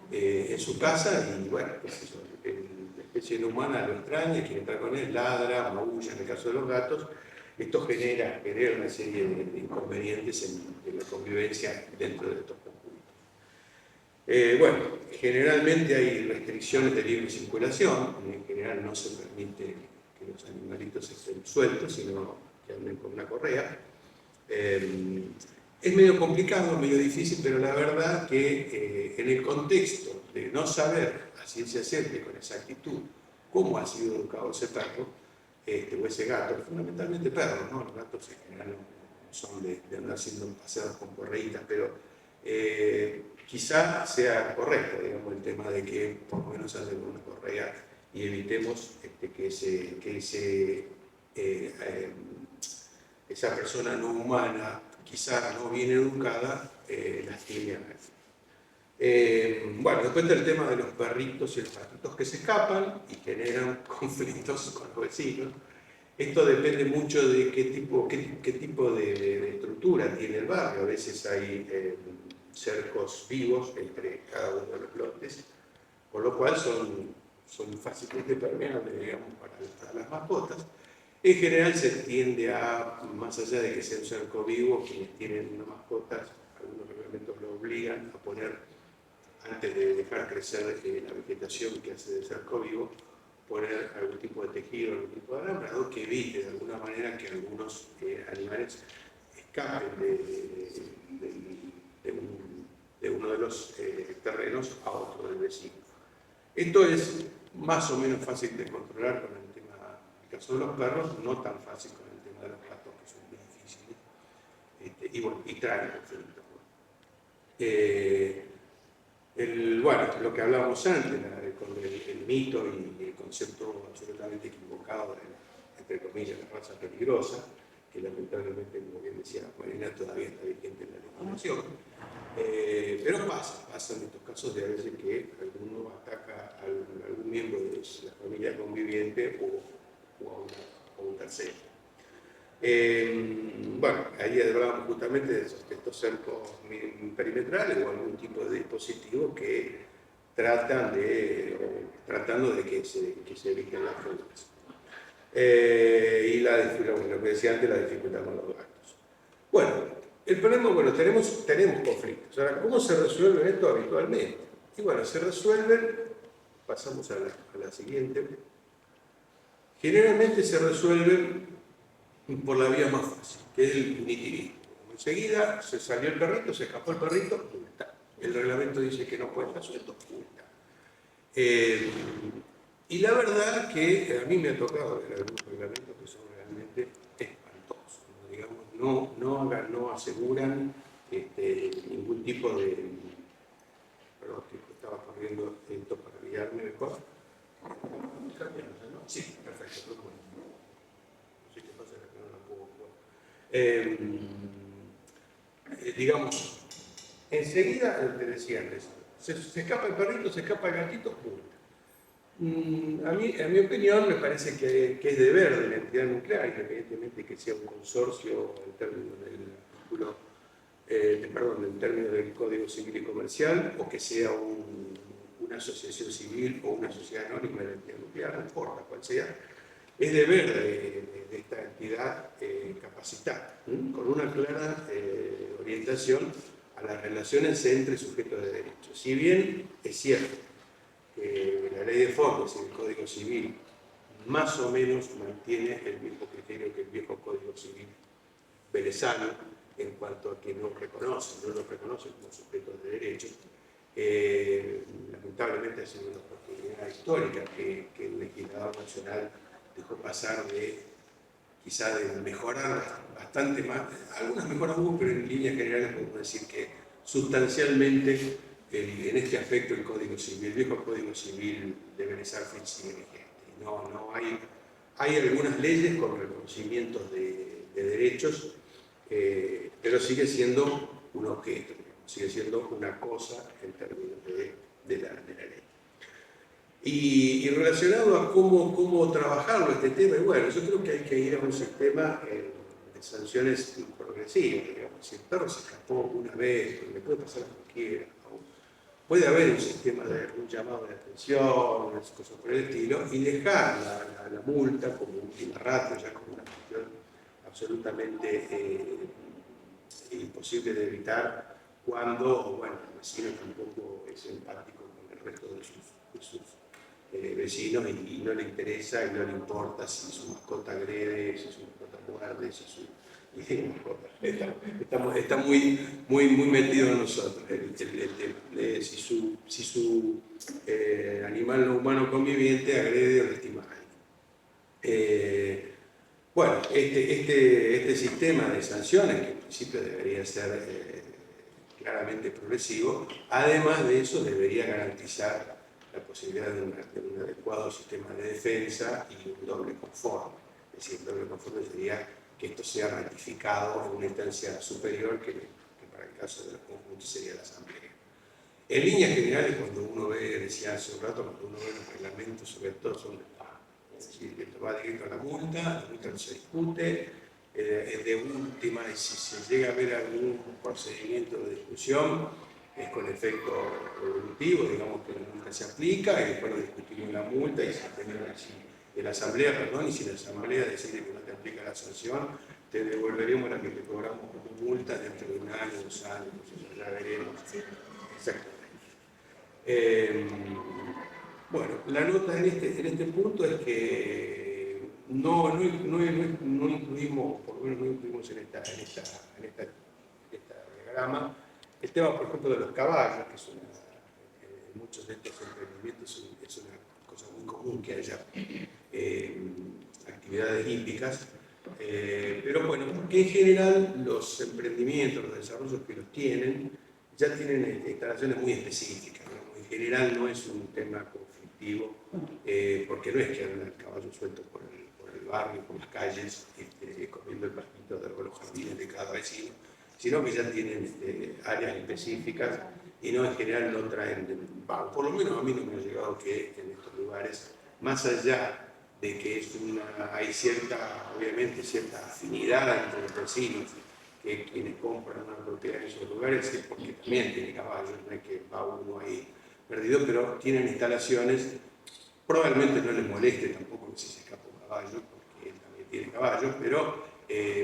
en su casa y bueno, la especie no humana lo extraña, quiere estar con él, ladra, maulla en el caso de los gatos. Esto genera una serie de inconvenientes en la convivencia dentro de estos conjuntos. Bueno, generalmente hay restricciones de libre circulación, en general no se permite que los animalitos estén sueltos, sino que anden con una correa. Es medio complicado, medio difícil, pero la verdad que en el contexto de no saber a ciencia cierta y con exactitud cómo ha sido educado ese perro o ese gato, fundamentalmente perros, ¿no? Los gatos en general no son de andar siendo paseados con correitas, pero quizá sea correcto, digamos, el tema de que por lo menos haya una correa y evitemos que esa persona no humana, quizá no bien educada, lastime a nadie. Bueno, después está el tema de los perritos y los gatitos que se escapan y generan conflictos con los vecinos. Esto depende mucho de qué tipo de estructura tiene el barrio. A veces hay cercos vivos entre cada uno de los lotes, por lo cual son fácilmente permeables, digamos, para las mascotas. En general se tiende a, más allá de que sea un cerco vivo, quienes tienen una mascota, algunos reglamentos lo obligan a poner, antes de dejar crecer la vegetación que hace de cerco vivo, poner algún tipo de tejido, algún tipo de alambrado que evite de alguna manera que algunos animales escapen de uno de los terrenos a otro del vecino. Esto es más o menos fácil de controlar con el tema, en el caso de los perros, no tan fácil con el tema de los gatos, que son muy difíciles, y bueno, y traen conflictos. Bueno, lo que hablábamos antes, con el mito y el concepto absolutamente equivocado de, entre comillas, la raza peligrosa, que lamentablemente, como bien decía Marina, todavía está vigente en la legislación. Pero pasa en estos casos de a veces que alguno ataca a algún miembro de la familia conviviente o a un tercero. Bueno, ahí hablábamos justamente de estos cercos perimetrales o algún tipo de dispositivo que tratando de que se eviten las fugas. Y lo que decía antes, la dificultad con los gastos. Bueno, el problema, bueno, tenemos conflictos. Ahora, ¿cómo se resuelven esto habitualmente? Y bueno, se resuelven, pasamos a la siguiente, generalmente se resuelven por la vía más fácil, que es el punitivismo. Enseguida se salió el perrito, se escapó el perrito, multa. El reglamento dice que no puede estar suelto, multa. Y la verdad que a mí me ha tocado ver algunos reglamentos que son realmente espantosos. ¿No? Digamos, no aseguran ningún tipo de... Perdón, que estaba corriendo esto para guiarme mejor. ¿No? Sí, perfecto. No sé qué pasa, que no la puedo jugar. Digamos, enseguida, te decía antes, se escapa el perrito, se escapa el gatito, multa. A mí, en mi opinión, me parece que es deber de la entidad nuclear, independientemente de que sea un consorcio en términos en términos del Código Civil y Comercial, o que sea una asociación civil o una sociedad anónima de la entidad nuclear, no importa cuál sea, es deber de esta entidad capacitar, con una clara orientación a las relaciones entre sujetos de derechos. Si bien es cierto que la ley de fondos y el Código Civil más o menos mantiene el mismo criterio que el viejo Código Civil venezolano en cuanto a que no lo reconoce como sujetos de derechos. Lamentablemente ha sido una oportunidad histórica que el legislador nacional dejó pasar quizá de mejorar bastante más, algunas mejoras hubo, pero en líneas generales podemos decir que sustancialmente en este aspecto el Código Civil, el viejo Código Civil de Venezuela sigue vigente. Hay algunas leyes con reconocimientos de derechos, pero sigue siendo un objeto, sigue siendo una cosa en términos de la ley. Y relacionado a cómo trabajarlo este tema, bueno, yo creo que hay que ir a un sistema de sanciones progresivas. Digamos. Si el perro se escapó una vez, le puede pasar a cualquiera. Puede haber un sistema de un llamado de atención, cosas por el estilo, y dejar la multa como última ratio, ya como una cuestión absolutamente imposible de evitar cuando, bueno, el vecino tampoco es empático con el resto de sus vecinos y no le interesa y no le importa si su mascota agrede, si su mascota muerde, si su... Está muy metido en nosotros el tema. Si su animal no humano conviviente agrede o lastima a alguien. Bueno, este sistema de sanciones, que en principio debería ser claramente progresivo, además de eso debería garantizar la posibilidad de un adecuado sistema de defensa y un doble conforme. Es decir, el doble conforme sería que esto sea ratificado en una instancia superior que para el caso de los conjuntos sería la Asamblea. En líneas generales, cuando uno ve, decía hace un rato, cuando uno ve los reglamentos, sobre todo son es decir, esto va directo a la multa no se discute, de última, y si se llega a ver algún procedimiento de discusión, es con efecto evolutivo, digamos que la multa se aplica y después lo discutimos la multa y si la Asamblea, perdón, y si la Asamblea decide que no te aplica la sanción, te devolveremos la que te cobramos como multa dentro de un año, 2 años, ya veremos. Exactamente. Bueno, la nota en este punto es que no incluimos, por lo menos no incluimos en esta diagrama, el tema, por ejemplo, de los caballos, que es muchos de estos emprendimientos es una cosa muy común que haya actividades hípicas, pero bueno, porque en general los emprendimientos, los desarrollos que los tienen, ya tienen instalaciones muy específicas, ¿no? En general no es un tema conflictivo, porque no es que andan caballos sueltos por el barrio, por las calles, comiendo el pastito de los jardines de cada vecino, sino que ya tienen áreas específicas y no en general no traen, por lo menos a mí no me ha llegado que en estos lugares, más allá de que hay obviamente cierta afinidad entre los vecinos, que quienes compran una propiedad en esos lugares es porque también tiene caballos, no es que va uno ahí perdido, pero tienen instalaciones. Probablemente no les moleste tampoco que se escape un caballo, porque él también tiene caballos, pero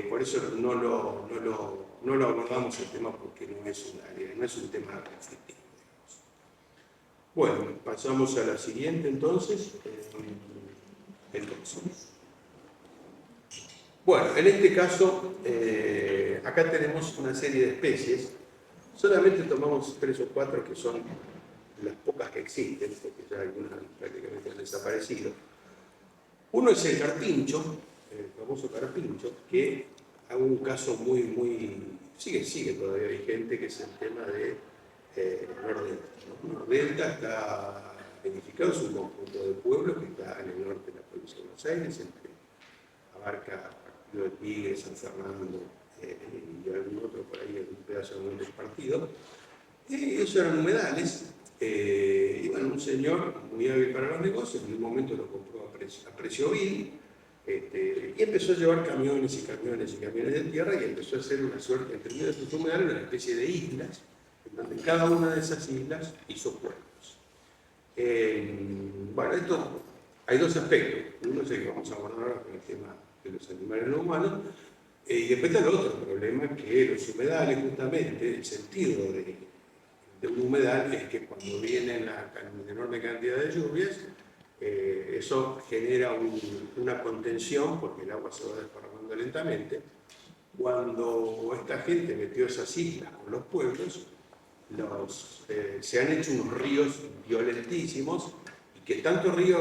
por eso no lo abordamos el tema, porque no es un tema conflictivo. Bueno, pasamos a la siguiente entonces. Bueno, en este caso, acá tenemos una serie de especies. Solamente tomamos 3 o 4 que son las pocas que existen, porque ya algunas prácticamente han desaparecido. Uno es el carpincho, el famoso carpincho, que hay un caso sigue todavía vigente, que es el tema de Nordelta. Nordelta está edificado, es un conjunto de pueblos que está en el norte de la provincia de Buenos Aires, abarca Partido de Tigre, San Fernando y algún otro por ahí, un pedazo de un partido. Esos eran humedales. Y bueno, un señor muy hábil para los negocios, en un momento lo compró a precio vil, y empezó a llevar camiones y camiones y camiones de tierra, y empezó a hacer una suerte, entre medio de estos humedales, una especie de islas, en donde cada una de esas islas hizo pueblos. Bueno, esto hay 2 aspectos. Uno es el que vamos a abordar ahora con el tema de los animales no humanos, y después está el otro problema, que los humedales, justamente, el sentido de un humedal es que cuando viene una enorme cantidad de lluvias, eso genera una contención, porque el agua se va desparramando lentamente. Cuando esta gente metió esas islas con los pueblos, se han hecho unos ríos violentísimos, y que tanto río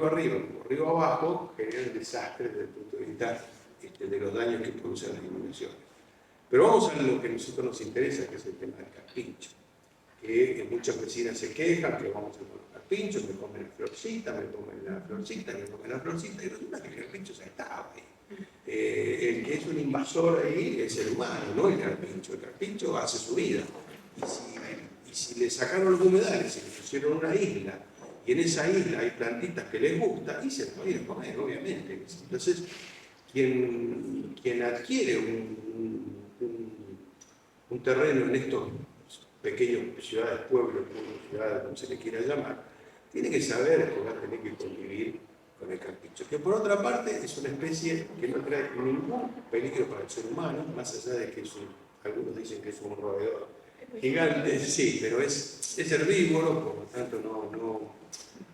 arriba como río abajo generan desastres desde el punto de vista de los daños que producen las inundaciones. Pero vamos a lo que a nosotros nos interesa, que es el tema del carpincho. Que muchas vecinas se quejan que vamos a comer carpincho, me comen la florcita, me comen la florcita, y resulta que el carpincho ya estaba ahí. El que es un invasor ahí es el humano, no el carpincho. El carpincho hace su vida. Y si le sacaron los humedales y le pusieron una isla, y en esa isla hay plantitas que les gusta, y se las va a ir a comer, obviamente. Entonces, quien adquiere un terreno en estos pequeños ciudades, pueblos, ciudades, como se le quiera llamar, tiene que saber que va a tener que convivir con el carpincho, que por otra parte es una especie que no trae ningún peligro para el ser humano, más allá de que algunos dicen que es un roedor gigante, sí, pero es herbívoro, por lo tanto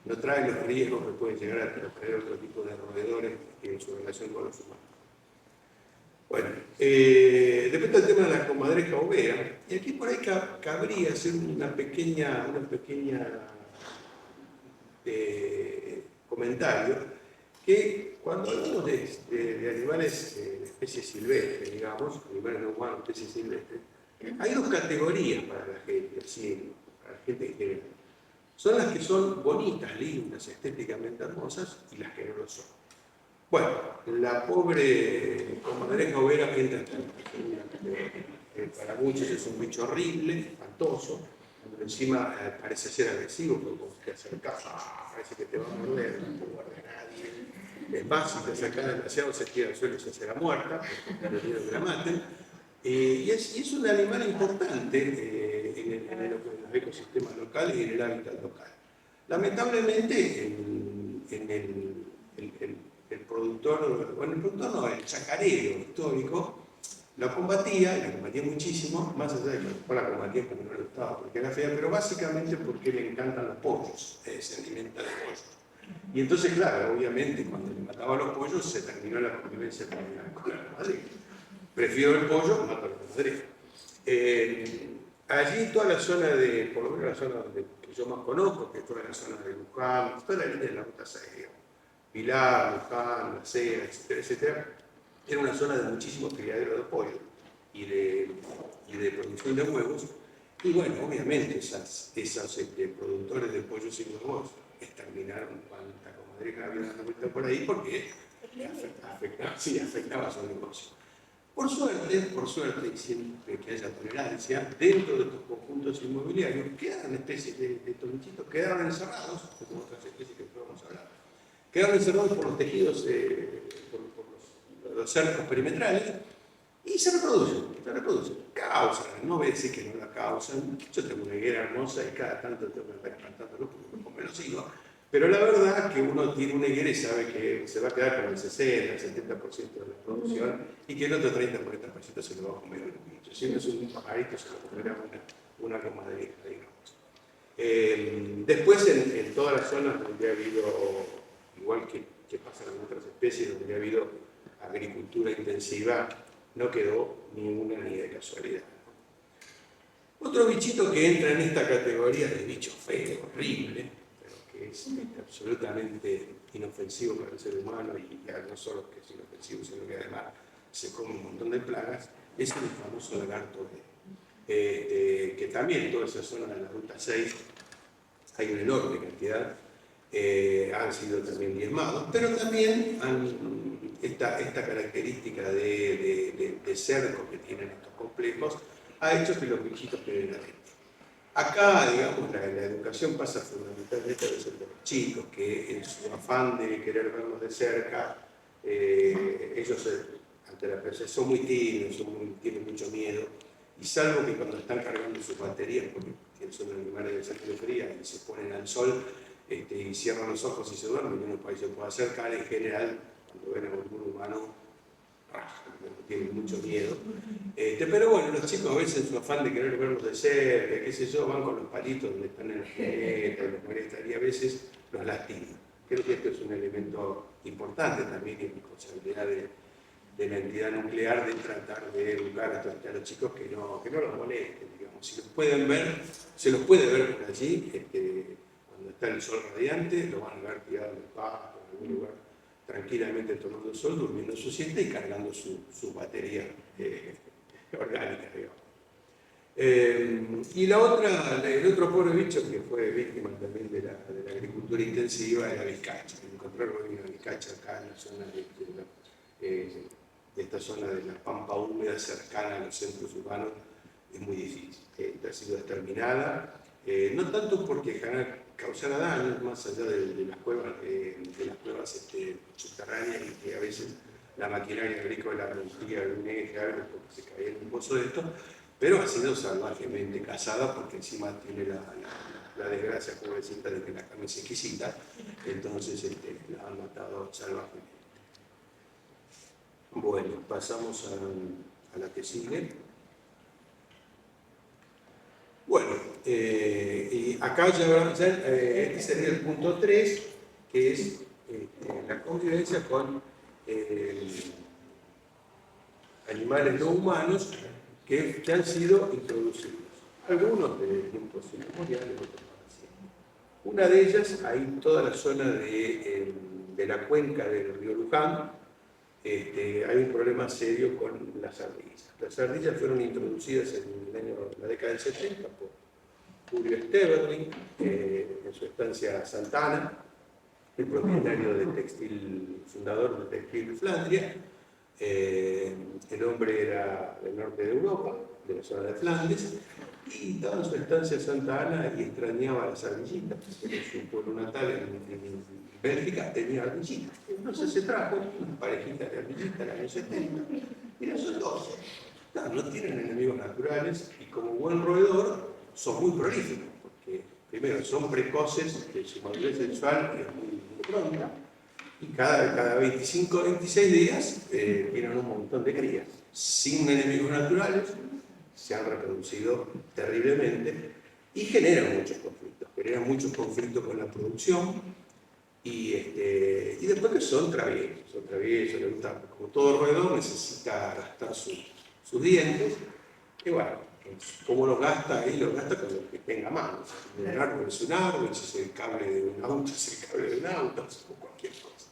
no trae los riesgos que pueden llegar a traer otro tipo de roedores en su relación con los humanos. Bueno, después está el tema de la comadreja overa, y aquí por ahí cabría hacer una pequeña comentario, que cuando hablamos de animales, de especies silvestres, digamos, animales no humanos, especies silvestres, hay 2 categorías para la gente, así, para la gente en general. Son las que son bonitas, lindas, estéticamente hermosas, y las que no lo son. Bueno, la pobre comadreja overa entra en esta categoría. Para muchos es un bicho horrible, espantoso, pero encima parece ser agresivo, porque como te acercas, parece que te va a morder, no te guarda nadie. Es más, si te acercas demasiado, se tira al suelo y se hace la muerta, porque no quiero que la maten. Y es un animal importante en los ecosistemas locales y en el hábitat local. Lamentablemente, el productor, bueno, el productor no, el chacarero histórico, la combatía muchísimo, más allá de que después la combatía porque no le gustaba, porque era fea, pero básicamente porque le encantan los pollos, se alimenta de pollos. Y entonces, claro, obviamente, cuando le mataba a los pollos, se terminó la convivencia con la comadreja. Prefiero el pollo, mato a la comadreja. Allí toda la zona por lo menos la zona que yo más conozco, que es toda la zona de Luján, toda la línea de la ruta 6, Pilar, Luján, La Cera, etcétera, etcétera, era una zona de muchísimos criaderos de pollo y de producción de huevos. Y bueno, obviamente esos productores de pollos y huevos exterminaron cuanta comadreja había dando vuelta por ahí, porque afectaba a su negocio. Por suerte, y siempre que haya tolerancia, dentro de estos conjuntos inmobiliarios quedaron especies de estos bichitos, quedaron encerrados, como otras especies que podemos hablar, quedaron encerrados por los tejidos, por los cercos perimetrales, Y se reproducen. Causan, no voy a decir que no la causan. Yo tengo una higuera hermosa y cada tanto tengo que estar plantándolo porque me lo sigo. Pero la verdad es que uno tiene una higuera y sabe que se va a quedar con el 60, el 70% de la producción y que el otro 30, 40% se lo va a comer el bicho. Si no es un pajarito, se lo comerá una romadera, digamos. Después, en todas las zonas donde ha habido, igual que pasa en otras especies, donde ha habido agricultura intensiva, no quedó ni una ni de casualidad. Otro bichito que entra en esta categoría de bicho feo, horrible, pero que es absolutamente inofensivo para el ser humano y no solo que es inofensivo, sino que además se come un montón de plagas, es el famoso lagarto que también en toda esa zona de la Ruta 6 hay una enorme cantidad, han sido también diezmados, pero también esta característica de cerco que tienen estos complejos ha hecho que los bichitos queden adentro. Acá, digamos, la educación pasa fundamentalmente a veces de los chicos, que en su afán de querer verlos de cerca, ellos ante la presencia son muy tímidos, tienen mucho miedo, y salvo que cuando están cargando sus baterías, porque son animales de sangre fría y se ponen al sol, y cierran los ojos y se duermen, y uno por ahí se puede acercar, en general, cuando ven a algún humano, tienen mucho miedo. Pero bueno, los chicos a veces en su afán de querer verlos de cerca, qué sé yo, van con los palitos donde están en la pileta, en las maretas, y a veces los lastiman. Creo que esto es un elemento importante también y responsabilidad de la entidad nuclear de tratar de educar a los chicos que no los molesten, digamos. Si los pueden ver, se los puede ver por allí, cuando está el sol radiante, lo van a ver tirado en el pasto, en algún lugar, tranquilamente tomando el sol, durmiendo su siesta y cargando su batería orgánica, digamos. Y el otro pobre bicho que fue víctima también de la agricultura intensiva era la vizcacha. Encontrar una vizcacha acá en la zona de esta zona de la pampa húmeda cercana a los centros urbanos es muy difícil. Ha sido exterminada, no tanto porque causara daños más allá de las cuevas subterráneas y que a veces la maquinaria agrícola rompía algún eje, algo porque se caía en un pozo de esto, pero ha sido salvajemente cazada porque encima tiene la desgracia pobrecita de que la carne es exquisita, entonces la han matado salvajemente. Bueno, pasamos a la que sigue. Bueno, y acá este sería el punto 3, que es la convivencia con animales no humanos que han sido introducidos. Algunos de tiempos inmemoriales, otros más recientes. Una de ellas, ahí toda la zona de la cuenca del río Luján, hay un problema serio con las ardillas. Las ardillas fueron introducidas en la década del 70 por Julio Esteberling, en su estancia a Santa Ana, el propietario del textil, fundador de Textil Flandria. El hombre era del norte de Europa, de la zona de Flandes, y estaba en su estancia a Santa Ana y extrañaba las ardillitas, porque su pueblo natal en Bélgica tenía ardillitas. Entonces se trajo una parejita de ardillitas en los años 70, y esos dos no tienen enemigos naturales y como buen roedor son muy prolíficos, porque primero son precoces, su madurez sexual es muy pronta, y cada 25 o 26 días tienen un montón de crías. Sin enemigos naturales, se han reproducido terriblemente y generan muchos conflictos con la producción y después que son traviesos, les gusta, como todo roedor necesita gastar sus dientes, y bueno, ¿cómo los gasta? Ahí los gasta con lo que tenga a mano. Si un árbol es un árbol, si es el cable de un auto, es el cable de un auto, o cualquier cosa.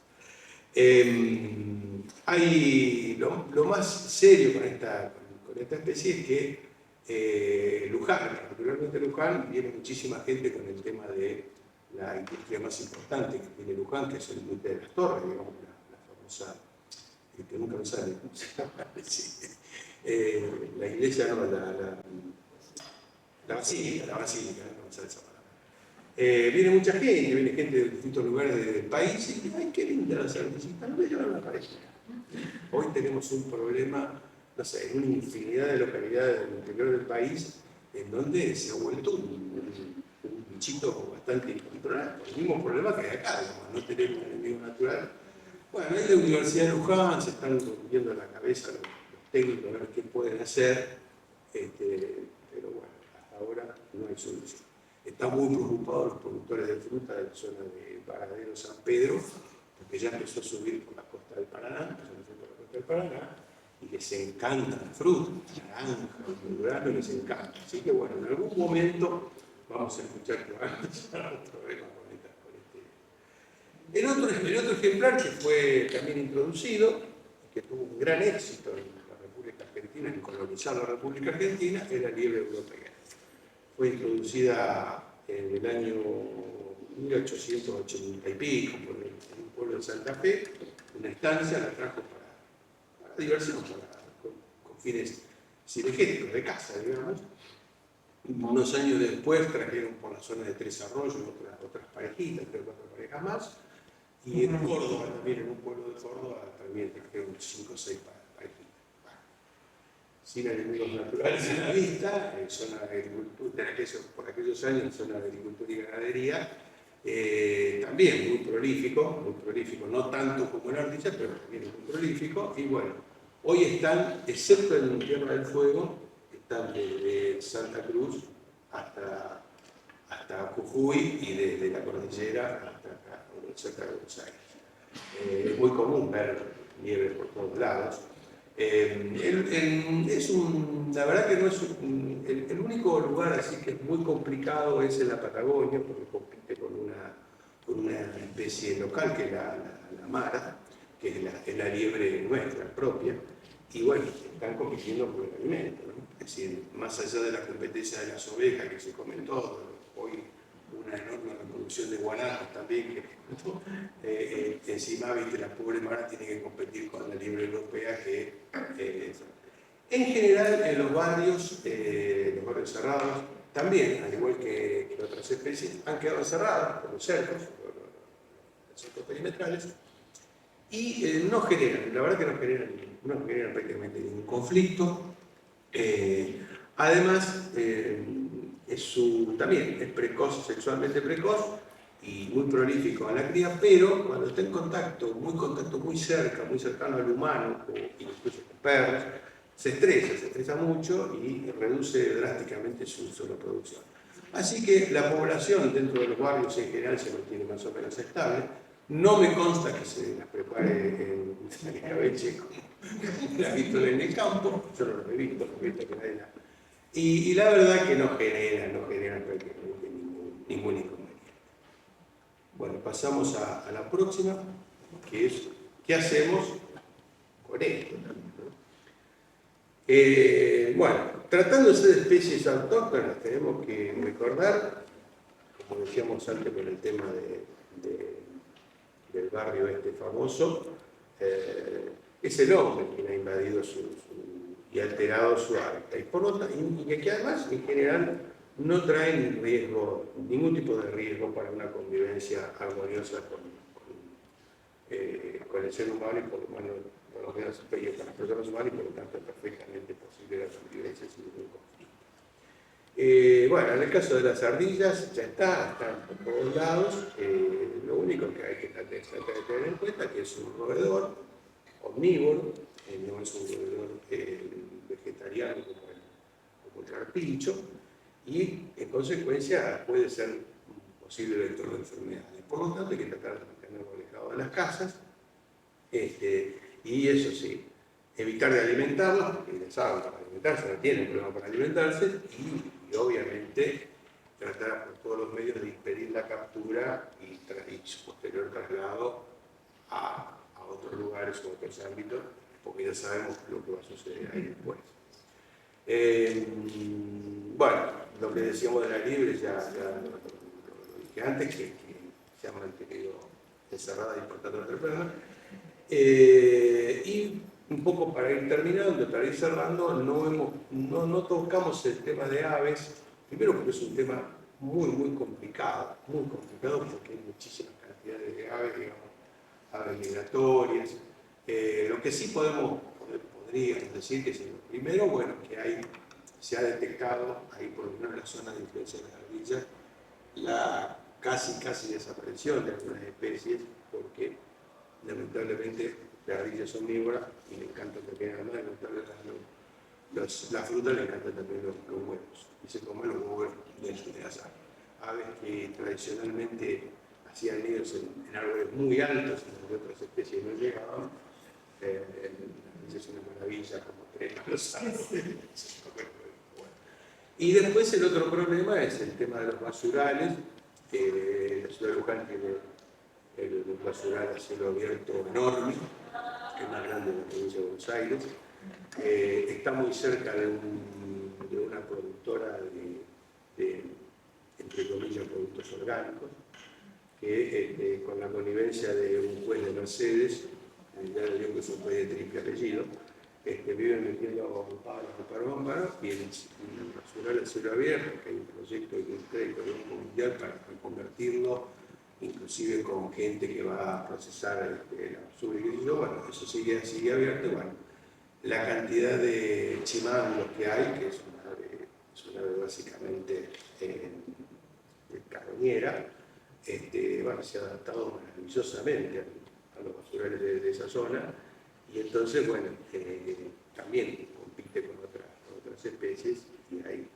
Lo más serio con esta especie es que Luján, particularmente Luján, viene muchísima gente con el tema de la industria más importante que tiene Luján, que es el industria de las torres, digamos, la famosa, que nunca me sale, ¿cómo se llama? La iglesia, no, la basílica, no me sale esa palabra. Viene mucha gente, viene gente de distintos lugares del país y ¡ay, qué linda las ardillitas! No me llevan una pareja. Hoy tenemos un problema no sé, en una infinidad de localidades del interior del país, en donde se ha vuelto un bichito bastante incontrolable, por el mismo problema que hay acá, digamos, no tenemos un enemigo natural. Bueno, en la Universidad de Luján se están rompiendo la cabeza los técnicos a ver qué pueden hacer, pero bueno, hasta ahora no hay solución. Están muy preocupados los productores de fruta de la zona de Varadero San Pedro, porque ya empezó a subir por la costa del Paraná, y les encanta la fruta, naranja, el durazno les encanta. Así que bueno, en algún momento vamos a escuchar que van a empezar otro problema con este. El otro ejemplar que fue también introducido, que tuvo un gran éxito en la República Argentina, en colonizar la República Argentina, es la liebre europea. Fue introducida en el año 1880 y pico, en un pueblo de Santa Fe, una estancia la trajo para diversión, con fines cinegéticos, de caza, digamos. Unos años después trajeron por la zona de Tres Arroyos otras parejitas, 3 o 4 parejas más, y en Córdoba también, en un pueblo de Córdoba, también trajeron 5 o 6 parejitas. Sin enemigos naturales en la vista, zona de agricultura, por aquellos años, zona de agricultura y ganadería, también muy prolífico, no tanto como el ardilla, pero también muy prolífico, y bueno, hoy están, excepto en Tierra del Fuego, están desde Santa Cruz hasta Jujuy y desde la cordillera hasta acá, cerca de Buenos Aires. Es muy común ver nieve por todos lados. La verdad que no es el único lugar así que es muy complicado es en la Patagonia, porque compite con una especie local que es la mara, que es la liebre nuestra propia, y bueno, están compitiendo por el alimento, ¿no? Es decir, más allá de la competencia de las ovejas que se comentó, hoy una enorme reproducción de guanacos también, que encima, viste, la pobre mara tiene que competir con la liebre europea, que en general en los barrios cerrados, también, al igual que otras especies, han quedado encerradas por los cercos perimetrales, y no generan, la verdad que no generan prácticamente ningún conflicto. Además, también es precoz, sexualmente precoz y muy prolífico en la cría, pero cuando está en contacto muy cercano al humano, o incluso con perros, se estresa mucho y reduce drásticamente su reproducción. Así que la población dentro de los barrios en general se mantiene más o menos estable. No me consta que se las prepare en escabeche como la he visto en el campo, yo no lo he visto que nadie la... Y la verdad que no generan prácticamente ningún inconveniente. Bueno, pasamos a la próxima, que es ¿qué hacemos con esto? Bueno, tratándose de especies autóctonas, tenemos que recordar, como decíamos antes con el tema del barrio este famoso, es el hombre quien ha invadido y alterado su hábitat. Y que además, en general, no traen ningún tipo de riesgo para una convivencia armoniosa con el ser humano y por lo menos con las personas humanas, y por lo tanto perfectamente posible la convivencia sin ningún conflicto. Bueno, en el caso de las ardillas ya están por todos lados. Lo único que hay que tratar de tener en cuenta es que es un roedor omnívoro, no es un roedor vegetariano como el carpincho, y en consecuencia puede ser un posible vector de enfermedades. Por lo tanto, hay que tratar de mantenerlo alejado de las casas, y eso sí, evitar de alimentarlos, porque ya saben, para alimentarse no tienen problema para alimentarse, y obviamente tratar por todos los medios de impedir la captura y su posterior traslado a otros lugares o otros ámbitos, porque ya sabemos lo que va a suceder ahí después. Bueno, lo que decíamos de la liebre ya lo dije antes, que se ha mantenido encerrada y por tanto entrepreneur. Y un poco para ir terminando, para ir cerrando, no tocamos el tema de aves, primero porque es un tema muy complicado porque hay muchísimas cantidades de aves, digamos, aves migratorias. Lo que sí podemos podríamos decir que es lo primero, bueno, que se ha detectado ahí por lo menos en la zona de influencia de las ardillas la casi desaparición de algunas especies, porque lamentablemente las ardillas son omnívoras y le encantan también, además de la fruta, le encantan también los huevos, y se comen los huevos de las aves que tradicionalmente hacían nidos en árboles muy altos, en donde otras especies no llegaban. Es una maravilla como trepan los árboles. Y después el otro problema es el tema de los basurales. La ciudad de Luján tiene el basural a cielo abierto enorme, que es más grande de la provincia de Buenos Aires. Está muy cerca de una productora de, entre comillas, productos orgánicos, que con la connivencia de un juez de Mercedes, ya le digo que es un juez de triple apellido, viven metiendo pájaros de parómbaro y el basural al cielo abierto, que hay un proyecto de un crédito del Banco Mundial para convertirlo, inclusive con gente que va a procesar la basura y bueno, eso sigue abierto. Bueno, la cantidad de chimangos que hay, que es una ave básicamente carroñera, bueno, se ha adaptado maravillosamente a los basurales de esa zona. Y entonces, bueno, también compite con otras especies y hay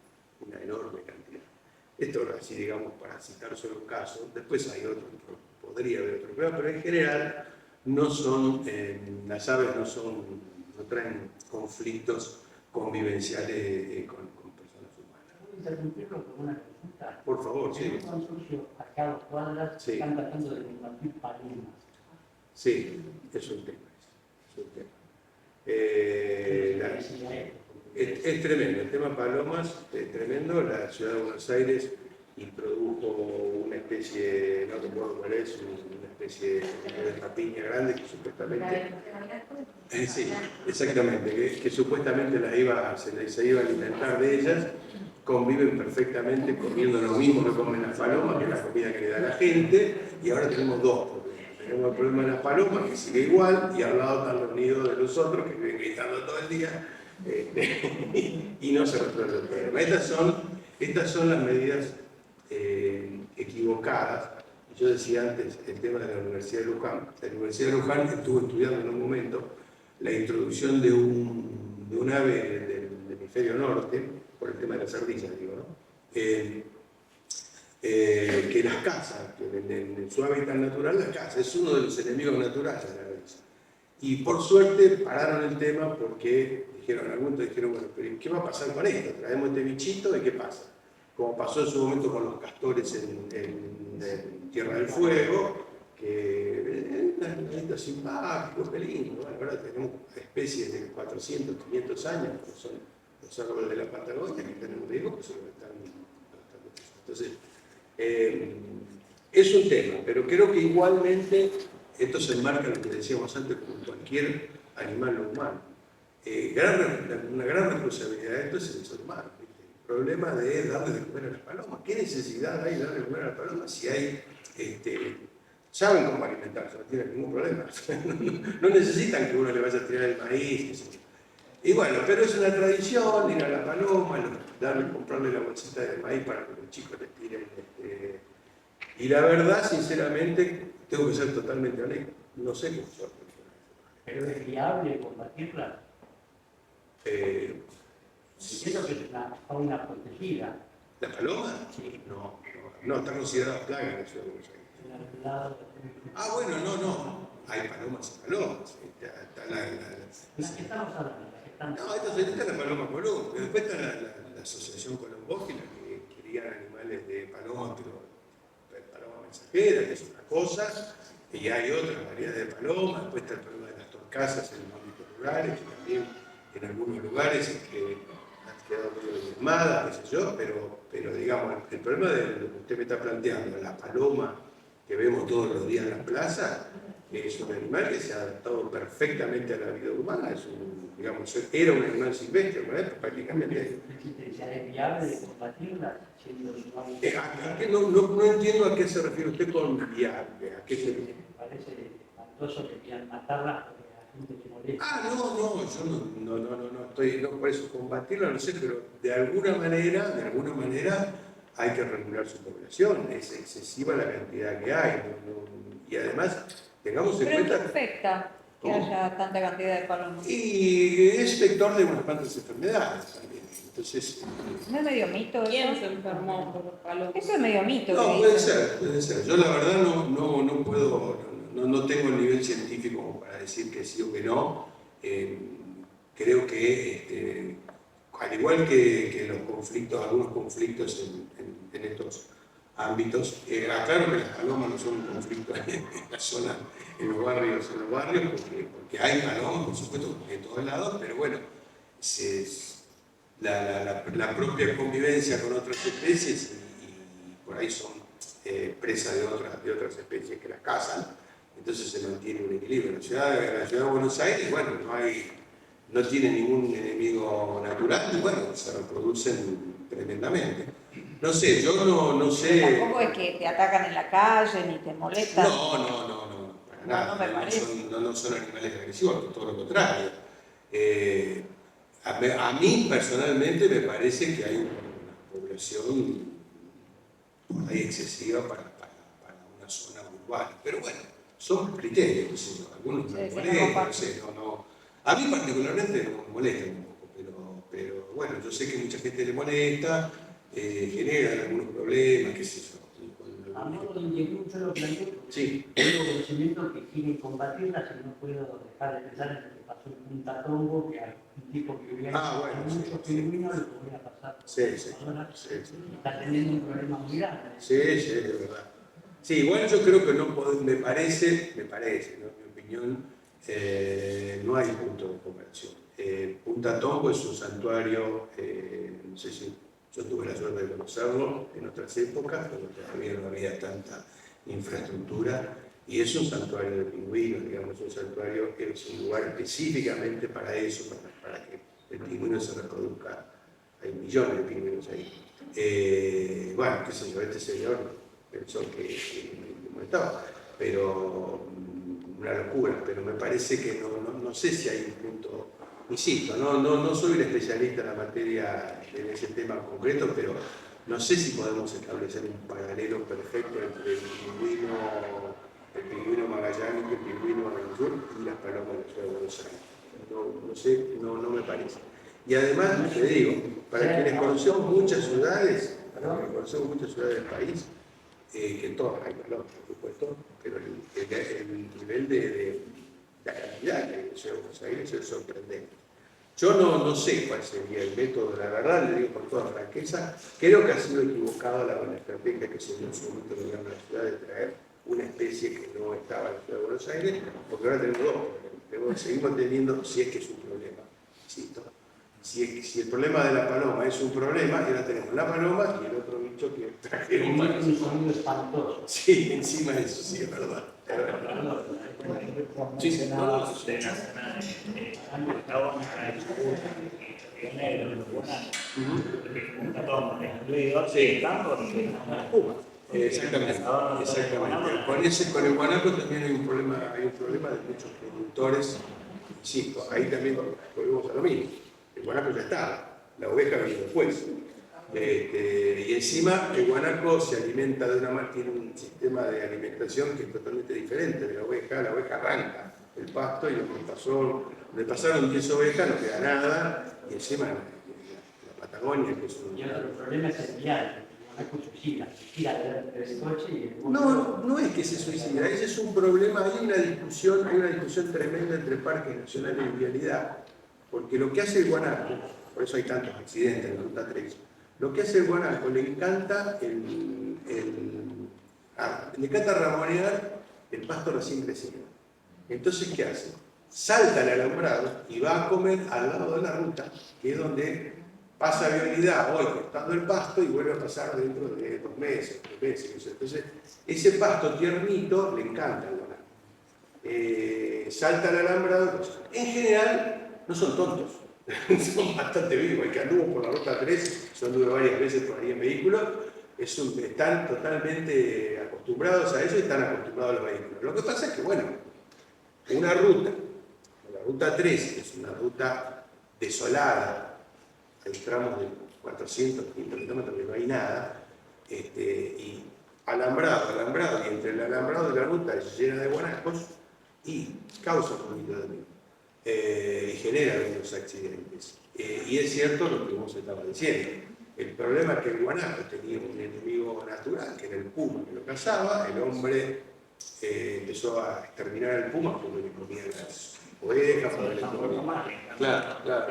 una enorme cantidad. Esto así, digamos, para citar solo un caso. Después hay otros, podría haber otros, pero en general no son, las aves no traen conflictos convivenciales con personas humanas. ¿Puedo interrumpirlo con una consulta? Por favor, sí. En un consorcio acá a 2 cuadras Sí. están tratando de combatir palomas. Sí, es un tema. Es tremendo, el tema palomas es tremendo. La ciudad de Buenos Aires introdujo una especie, no recuerdo cuál es, una especie de rapiña grande que supuestamente... Sí, exactamente, que supuestamente se iba a alimentar de ellas. Conviven perfectamente comiendo lo mismo que comen las palomas, que es la comida que le da la gente, y ahora tenemos dos problemas. Tenemos el problema de las palomas, que sigue igual, y al lado están los nidos de los otros, que viven gritando todo el día, y no se resuelve el problema. Estas son las medidas equivocadas. Yo decía antes el tema de la Universidad de Luján. La Universidad de Luján estuvo estudiando en un momento la introducción de un ave del hemisferio norte, por el tema de las ardillas, digo, ¿no? Que las caza, que en su hábitat natural las caza, es uno de los enemigos naturales de la ardilla. Y por suerte pararon el tema porque dijeron, bueno, pero ¿qué va a pasar con esto? Traemos este bichito y ¿qué pasa? Como pasó en su momento con los castores en Tierra del Fuego, que es un animalito simpático, qué lindo. Bueno, ahora tenemos especies de 400, 500 años, que son los árboles de la Patagonia, que están en riesgo, que se lo están matando. Entonces, es un tema, pero creo que igualmente esto se enmarca en lo que decíamos antes, como cualquier animal no humano. Una gran responsabilidad de esto es el ser humano. El problema de darle de comer a las palomas. ¿Qué necesidad hay de darle de comer a las palomas si hay... saben cómo alimentarse, no tienen ningún problema. No necesitan que uno le vaya a tirar el maíz. Y bueno, pero es una tradición ir a la paloma, comprarle la bolsita de maíz para que los chicos les tiren. Y la verdad, sinceramente, tengo que ser totalmente honesto, no sé cómo se va a funcionar. ¿Pero es viable combatirla? Entiendo que es una fauna protegida. ¿La paloma? Sí. No, está considerada plaga en la ciudad de Buenos Aires. Ah, bueno, no. Hay palomas y palomas. ¿Las que estamos hablando? No, esta es la paloma colón. Después está la asociación colombófila, que querían animales de palomas, pero paloma mensajera, que es una cosa, y hay otras variedades de palomas. Después está el problema de las torcasas en los ámbitos rurales, que también en algunos lugares que han quedado muy diezmadas, qué sé yo, pero digamos, el problema de lo que usted me está planteando, la paloma que vemos todos los días en la plaza, es un animal que se ha adaptado perfectamente a la vida humana, era un animal silvestre, prácticamente. ¿Es viable de combatirla? No entiendo a qué se refiere usted con viable. ¿A qué se refiere? Me parece espantoso que quieran matarla porque gente que molesta. Yo no estoy, no por eso combatirlo, no sé, pero de alguna manera hay que regular su población, es excesiva la cantidad que hay, y además tengamos en ¿Pero qué cuenta afecta que ¿Cómo? haya tanta cantidad de palomas? y es vector de unas cuantas enfermedades también, entonces ¿No es medio mito eso? ¿Quién se enfermó por los palomas? Eso es medio mito. no, que puede dicen. ser, yo la verdad no puedo, no tengo el nivel científico como para decir que sí o que no. Creo que, al igual que los conflictos, algunos conflictos en estos ámbitos, aclaro que las palomas no son un conflicto en la zona, en los barrios, porque hay palomas, por supuesto, en todos lados, pero bueno, la propia convivencia con otras especies y por ahí son presas de otras especies que las cazan, entonces se mantiene un equilibrio. En la ciudad de Buenos Aires, bueno, no tiene ningún enemigo natural y bueno, se reproducen tremendamente. No sé, yo no sé. Pero tampoco es que te atacan en la calle ni te molestan. No, para nada. No me parece. No son animales agresivos, todo lo contrario. A mí personalmente me parece que hay una población por ahí excesiva para una zona urbana. Pero bueno, son criterios, qué sé yo, algunos me molestan, no sé, A mí particularmente no me molesta un poco, pero bueno, yo sé que mucha gente le molesta, generan algunos problemas, qué sé yo. A modo de inquietud, yo lo planteo porque Sí. tengo conocimiento que quieren combatirlas y no puedo dejar de pensar en lo que pasó en Punta Tombo, que hay un tipo que vivía con muchos pingüinos, lo podía pasar por Sí. y está teniendo un problema muy grande. Sí, es verdad. Sí, igual yo creo que me parece, ¿no? En mi opinión, no hay punto de conversión. Punta Tombo es un santuario, no sé si yo tuve la suerte de conocerlo en otras épocas, cuando todavía no había tanta infraestructura, y es un santuario de pingüinos, digamos, un santuario que es un lugar específicamente para eso, para que el pingüino se reproduzca. Hay millones de pingüinos ahí. Bueno, qué sé yo, este señor pensó que me molestaba, pero una locura, pero me parece que no sé si hay un punto, insisto, no soy un especialista en la materia, en ese tema concreto, pero no sé si podemos establecer un paralelo perfecto entre el pingüino magallánico, el pingüino del sur y las palomas de la ciudad de Buenos Aires. No sé, no me parece. Y además, te digo, para quienes conocemos muchas ciudades del país, que en todas hay palomas, por supuesto, pero el nivel de la cantidad que hay en la ciudad de Buenos Aires es sorprendente. Yo no sé cuál sería el método, la verdad, le digo con toda franqueza, creo que ha sido equivocada la estrategia que se dio en su momento en la ciudad de traer una especie que no estaba en la ciudad de Buenos Aires, porque ahora tenemos dos, pero seguimos teniendo, si es que es un problema, insisto. Si el problema de la paloma es un problema, ahora tenemos la paloma y el otro bicho que trajeron para un sonido espantoso. Sí, encima de eso, sí, es verdad. Sí, Exactamente. Con el guanaco también hay un problema de muchos productores. Insisto, ahí también volvemos a lo mismo. El guanaco ya está, la oveja viene después. Y encima el guanaco se alimenta de una manera, tiene un sistema de alimentación que es totalmente diferente de la oveja arranca el pasto y le pasaron 10 ovejas, no queda nada, y encima la Patagonia, que es un... Y el problema es el vial, el guanaco suicida del coche y el... No es que se suicida, ese es un problema, hay una discusión tremenda entre parques nacionales y vialidad, porque lo que hace el guanaco, por eso hay tantos accidentes en la Ruta 3, lo que hace el guanaco, le encanta ramonear el pasto recién crecido. Entonces, ¿qué hace? Salta el alambrado y va a comer al lado de la ruta, que es donde pasa vialidad hoy cortando el pasto y vuelve a pasar dentro de 2 meses, 3 meses. Entonces, ese pasto tiernito le encanta al guanaco. Salta el alambrado. En general, no son tontos. Son bastante vivos, el que anduvo por la Ruta 3, yo anduve varias veces por ahí en vehículo, están totalmente acostumbrados a eso y están acostumbrados a los vehículos. Lo que pasa es que, bueno, una ruta, ruta 3 es una ruta desolada, hay tramos de 400, 500 kilómetros que no hay nada, y alambrado, y entre el alambrado de la ruta es llena de guanacos y causa ruido y genera menos accidentes. Y es cierto lo que vos estabas diciendo. El problema es que el guanaco tenía un enemigo natural, que era el puma, que lo cazaba. El hombre empezó a exterminar al puma porque le comía las ovejas, porque le comía... Claro,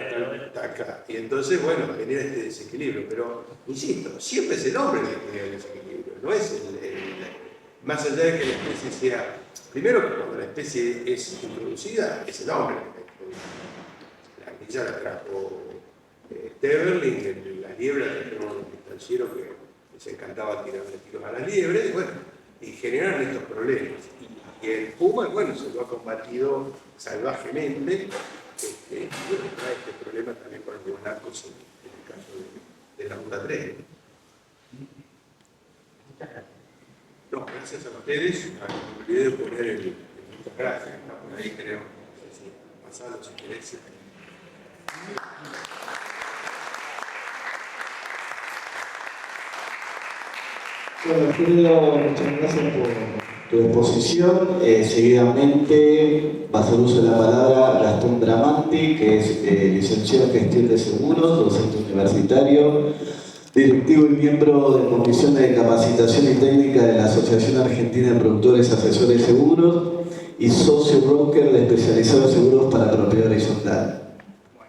está acá. Y entonces, bueno, genera este desequilibrio. Pero, insisto, siempre es el hombre el que genera el desequilibrio, no es más allá de que la especie sea... Primero, que cuando la especie es introducida, es el hombre. La anguilla la trajo Sterling, la liebre la trajo un estanciero que se encantaba tirarle tiros a las liebres, bueno, y generaron estos problemas. Y el puma, bueno, se lo ha combatido salvajemente, y bueno, trae este problema también con los guanacos en el caso de la ruta 3. No, gracias a ustedes. Me olvidé de poner muchas gracias. Está por ahí, creo. No sé si pasado, si querés. Bueno, Alfredo, muchas gracias por tu exposición. Seguidamente va a hacer uso de la palabra Gastón Bramanti, que es licenciado en Gestión de Seguros, docente universitario, directivo y miembro de Comisión de Capacitación y Técnica de la Asociación Argentina de Productores Asesores de Seguros y socio broker especializado en seguros para propiedad horizontal.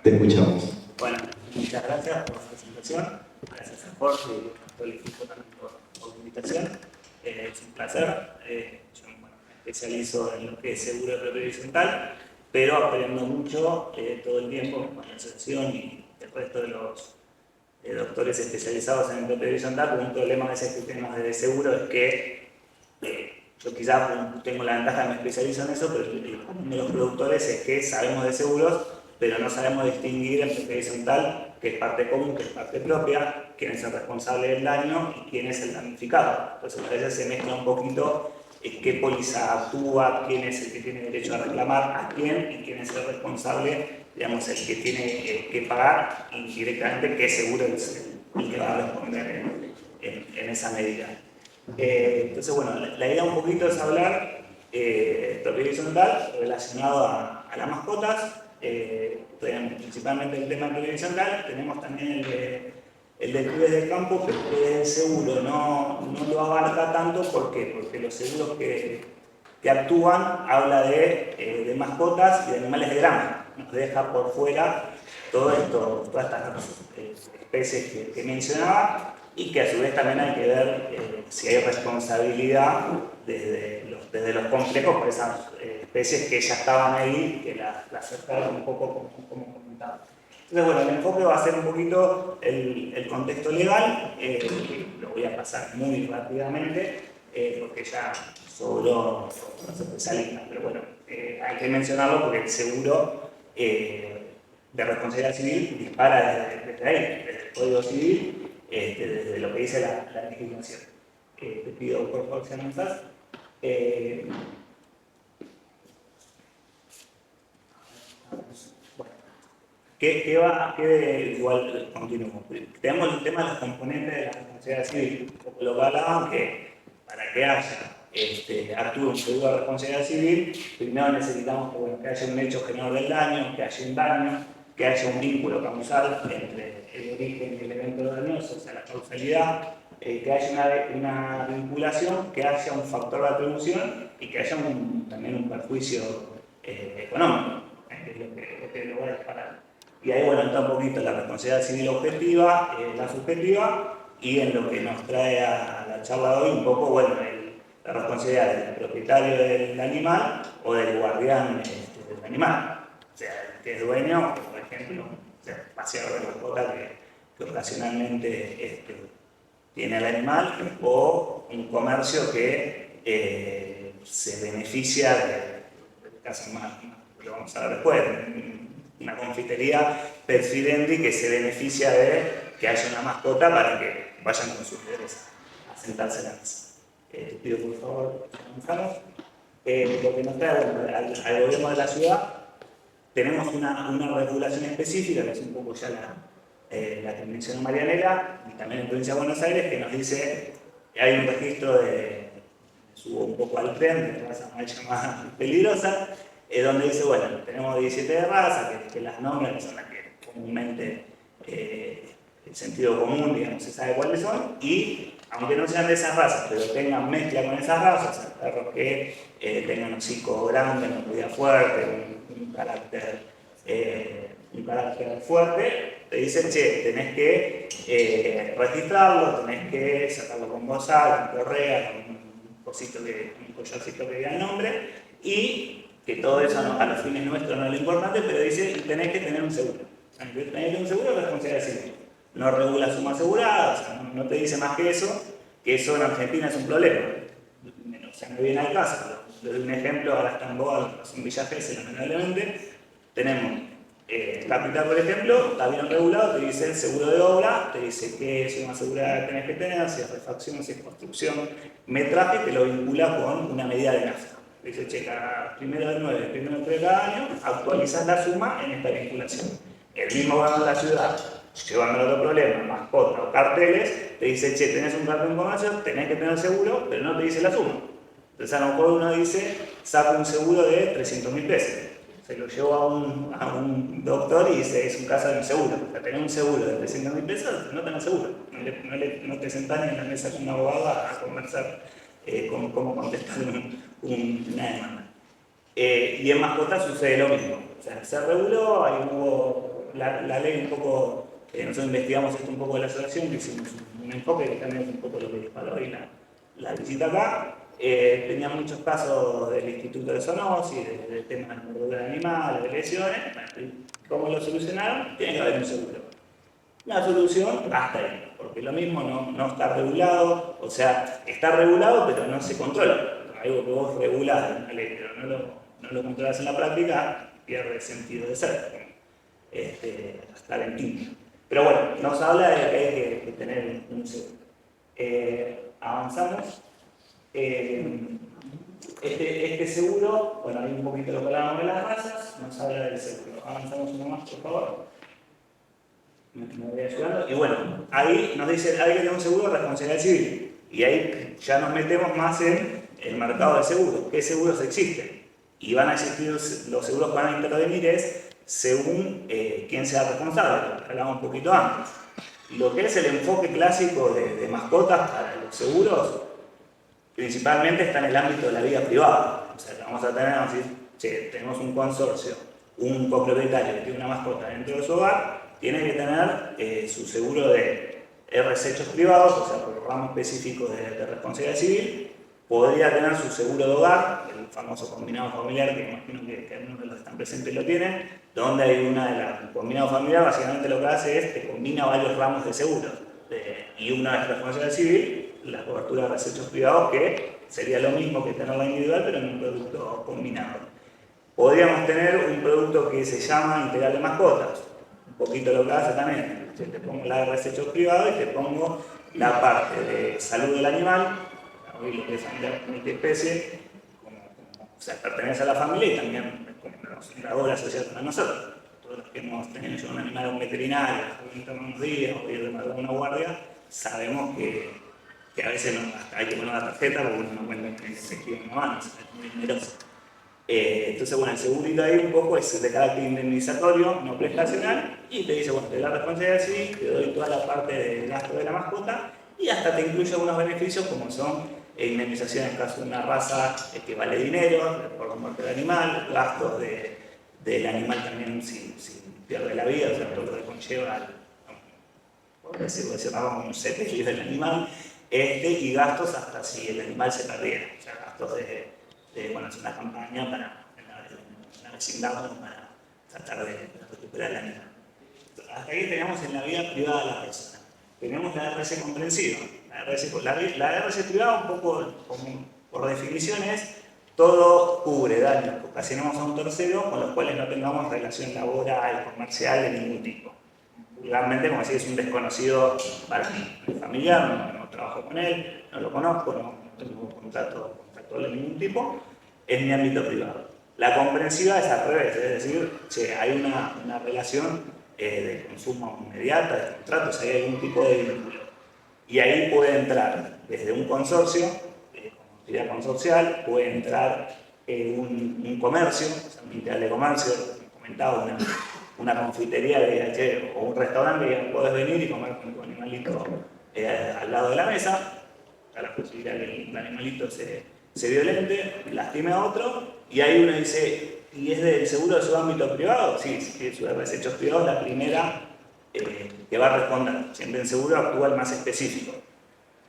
Te escuchamos. Bueno, muchas gracias por la presentación. Gracias a Jorge y a todo el equipo también por la invitación. Es un placer. Yo me especializo en lo que es seguro de propiedad horizontal, pero aprendo mucho todo el tiempo con la asociación y el resto de los doctores especializados en propiedad horizontal, porque un problema a veces que tenemos de seguro es que yo quizás tengo la ventaja de que me especializo en eso, pero el común de los productores es que sabemos de seguros, pero no sabemos distinguir en propiedad horizontal qué es parte común, qué es parte propia, quién es el responsable del daño y quién es el damnificado. Entonces a veces se mezcla un poquito qué póliza actúa, quién es el que tiene derecho a reclamar a quién y quién es el responsable, digamos, el que tiene que pagar indirectamente, qué seguro es el que va a responder en esa medida. Entonces, bueno, la idea un poquito es hablar de propiedad horizontal relacionado a las mascotas, principalmente el tema de propiedad horizontal. Tenemos también el de clubes de campo, que el seguro no lo abarca tanto. ¿Por qué? Porque los seguros que actúan habla de mascotas y de animales de granja. Nos deja por fuera todas estas especies que mencionaba, y que a su vez también hay que ver si hay responsabilidad desde los complejos por esas especies que ya estaban ahí, que las afectaron un poco como comentaba. Entonces, bueno, el enfoque va a ser un poquito el contexto legal, lo voy a pasar muy rápidamente, porque ya sobró los especialistas, pero bueno, hay que mencionarlo porque el seguro de responsabilidad civil dispara desde ahí, desde el Código Civil, desde lo que dice la legislación. Te pido por favor que avanzas. Igual continúo. Tenemos el tema de los componentes de la responsabilidad civil, lo que hablaban, que para que haya actúe un seguro de responsabilidad civil, primero necesitamos que haya un hecho generador del daño, que haya un daño, que haya un vínculo causal entre el origen y el evento dañoso, o sea, la causalidad, que haya una vinculación, que haya un factor de atribución y que haya también un perjuicio económico, que es lo que lo va a disparar. Y ahí, bueno, entra un poquito la responsabilidad civil objetiva, la subjetiva, y en lo que nos trae a la charla de hoy un poco, bueno, la responsabilidad del propietario del animal o del guardián del animal. O sea, el que es dueño, por ejemplo, paseador de mascota que ocasionalmente tiene al animal, o un comercio que se beneficia del caso más, lo vamos a ver después, una confitería perfidendi que se beneficia de que haya una mascota para que vayan con sus bebés a sentarse en la mesa. Te pido por favor que avanzamos. Lo que nos trae al gobierno de la ciudad tenemos una regulación específica, que es un poco ya la que mencionó Marianela, y también en Provincia de Buenos Aires, que nos dice que hay un registro subo un poco al tren, de raza más peligrosa, donde dice, bueno, tenemos 17 de raza, que las nombran, que son las que comúnmente el sentido común, digamos, se sabe cuáles son, y aunque no sean de esas razas, pero tengan mezcla con esas razas, o sea, perros que tengan un hocico grande, una mordida fuerte, un carácter fuerte, te dicen, che, tenés que registrarlo, tenés que sacarlo con bozal, con correa, con un collarcito que diga el nombre, y que todo eso a los fines nuestros no es lo importante, pero dice, tenés que tener un seguro. O sea, tenés que tener un seguro de responsabilidad civil. No regula suma asegurada, o sea, no te dice más que eso en Argentina es un problema. O sea, no viene al caso. Le doy un ejemplo, ahora está en boga, en Villa Gesell, lamentablemente. Tenemos Capital, por ejemplo, está bien regulado, te dice el seguro de obra, te dice qué suma asegurada tenés que tener, si es refacción, si es construcción, metraje, te lo vincula con una medida de nafta. Te dice, che, cada 1/9, 1/3 de cada año, actualizás la suma en esta vinculación. El mismo gobierno de la ciudad, llevando otro problema, mascota o carteles, te dice, che, tenés un cartel en comercio, tenés que tener seguro, pero no te dice la suma. Entonces a lo mejor uno dice, saca un seguro de 300.000 pesos. Se lo llevo a un doctor y dice, es un caso de un seguro. O sea, tener un seguro de 300.000 pesos, no tenés seguro. No te sentás ni en la mesa con un abogado a conversar cómo contestar una demanda. Y en mascotas sucede lo mismo. O sea, se reguló, ahí hubo la ley un poco, nosotros investigamos esto un poco de la asociación, que hicimos un enfoque que también es un poco lo que disparó hoy la visita acá. Tenía muchos casos del Instituto de Zoonosis, del tema de mordedura de animales, de lesiones. ¿Cómo lo solucionaron? Tiene que haber un seguro. La solución hasta ahí, porque lo mismo no está regulado, o sea, está regulado pero no se controla. Algo que vos regulás en una ley, pero no lo controlas en la práctica, pierde sentido de ser. Hasta el tinto. Pero bueno, nos habla de que hay que tener un seguro. Avanzamos. Este seguro, bueno, hay un poquito lo que hablábamos de las razas, nos habla del seguro. Avanzamos uno más, por favor. Me voy ayudando. Y bueno, ahí nos dice, hay que tener un seguro de responsabilidad civil. Y ahí ya nos metemos más en el mercado de seguros. ¿Qué seguros existen? Y van a existir, los seguros que van a intervenir es según quién sea responsable, lo que hablábamos un poquito antes. Lo que es el enfoque clásico de mascotas para los seguros, principalmente está en el ámbito de la vida privada. O sea, vamos a tener, vamos a decir, che, tenemos un consorcio, un copropietario que tiene una mascota dentro de su hogar, tiene que tener su seguro de resechos privados, o sea, por el ramo específico de responsabilidad civil. Podría tener su seguro de hogar, el famoso combinado familiar, que imagino que algunos de los que están presentes lo tienen, donde hay el combinado familiar, básicamente lo que hace es que combina varios ramos de seguros. Y una es responsabilidad civil, la cobertura de resechos privados, que sería lo mismo que tenerla individual, pero en un producto combinado. Podríamos tener un producto que se llama integral de mascotas, un poquito lo que hace también. Yo te pongo la de resechos privados y te pongo la parte de salud del animal, hoy lo que es multiespecie, o sea, pertenece a la familia y también nos grabó la sociedad para nosotros. Todos los que hemos tenido llevar un animal a un veterinario, unos días o ir de madrugada a una guardia, sabemos que a veces hay que poner una tarjeta porque uno no cuenta en efectivo en la mano, es muy numeroso. Entonces, bueno, el segurito ahí un poco es de carácter indemnizatorio, no prestacional, y te dice, bueno, te doy la responsabilidad civil, te doy toda la parte del gasto de la mascota, y hasta te incluye algunos beneficios como son indemnización en caso de una raza que vale dinero, por la muerte del animal, gastos del animal también si pierde la vida, o sea, todo lo que conlleva, por decirlo de cierta forma, un sepelio del animal, y gastos hasta si el animal se perdiera, o sea, gastos de hacer una campaña para la vecindad para tratar de recuperar el animal. Hasta ahí tenemos en la vida privada de la persona. Tenemos la RC comprensiva. La RC privada, un poco por definición, es todo cubre daños que ocasionamos a un tercero con los cuales no tengamos relación laboral, comercial de ningún tipo. Realmente, como decía, es un desconocido para mí. Mi familiar, no trabajo con él, no lo conozco, no tengo contacto de ningún tipo, es mi ámbito privado. La comprensiva es al revés, es decir, che, hay una relación de consumo inmediata, de contratos, hay algún tipo de vínculo. Y ahí puede entrar desde un consorcio, como entidad consorcial, puede entrar un comercio, o sea, una entidad de comercio, como comentaba, una confitería que diga, che, o un restaurante que diga, podés venir y comer con tu animalito al lado de la mesa, a la posibilidad de que el animalito se violente, lastime a otro, y ahí uno dice, ¿y es del seguro de su ámbito privado? Sí, si es de desechos privados, la primera que va a responder. Siempre en seguro actúa el más específico.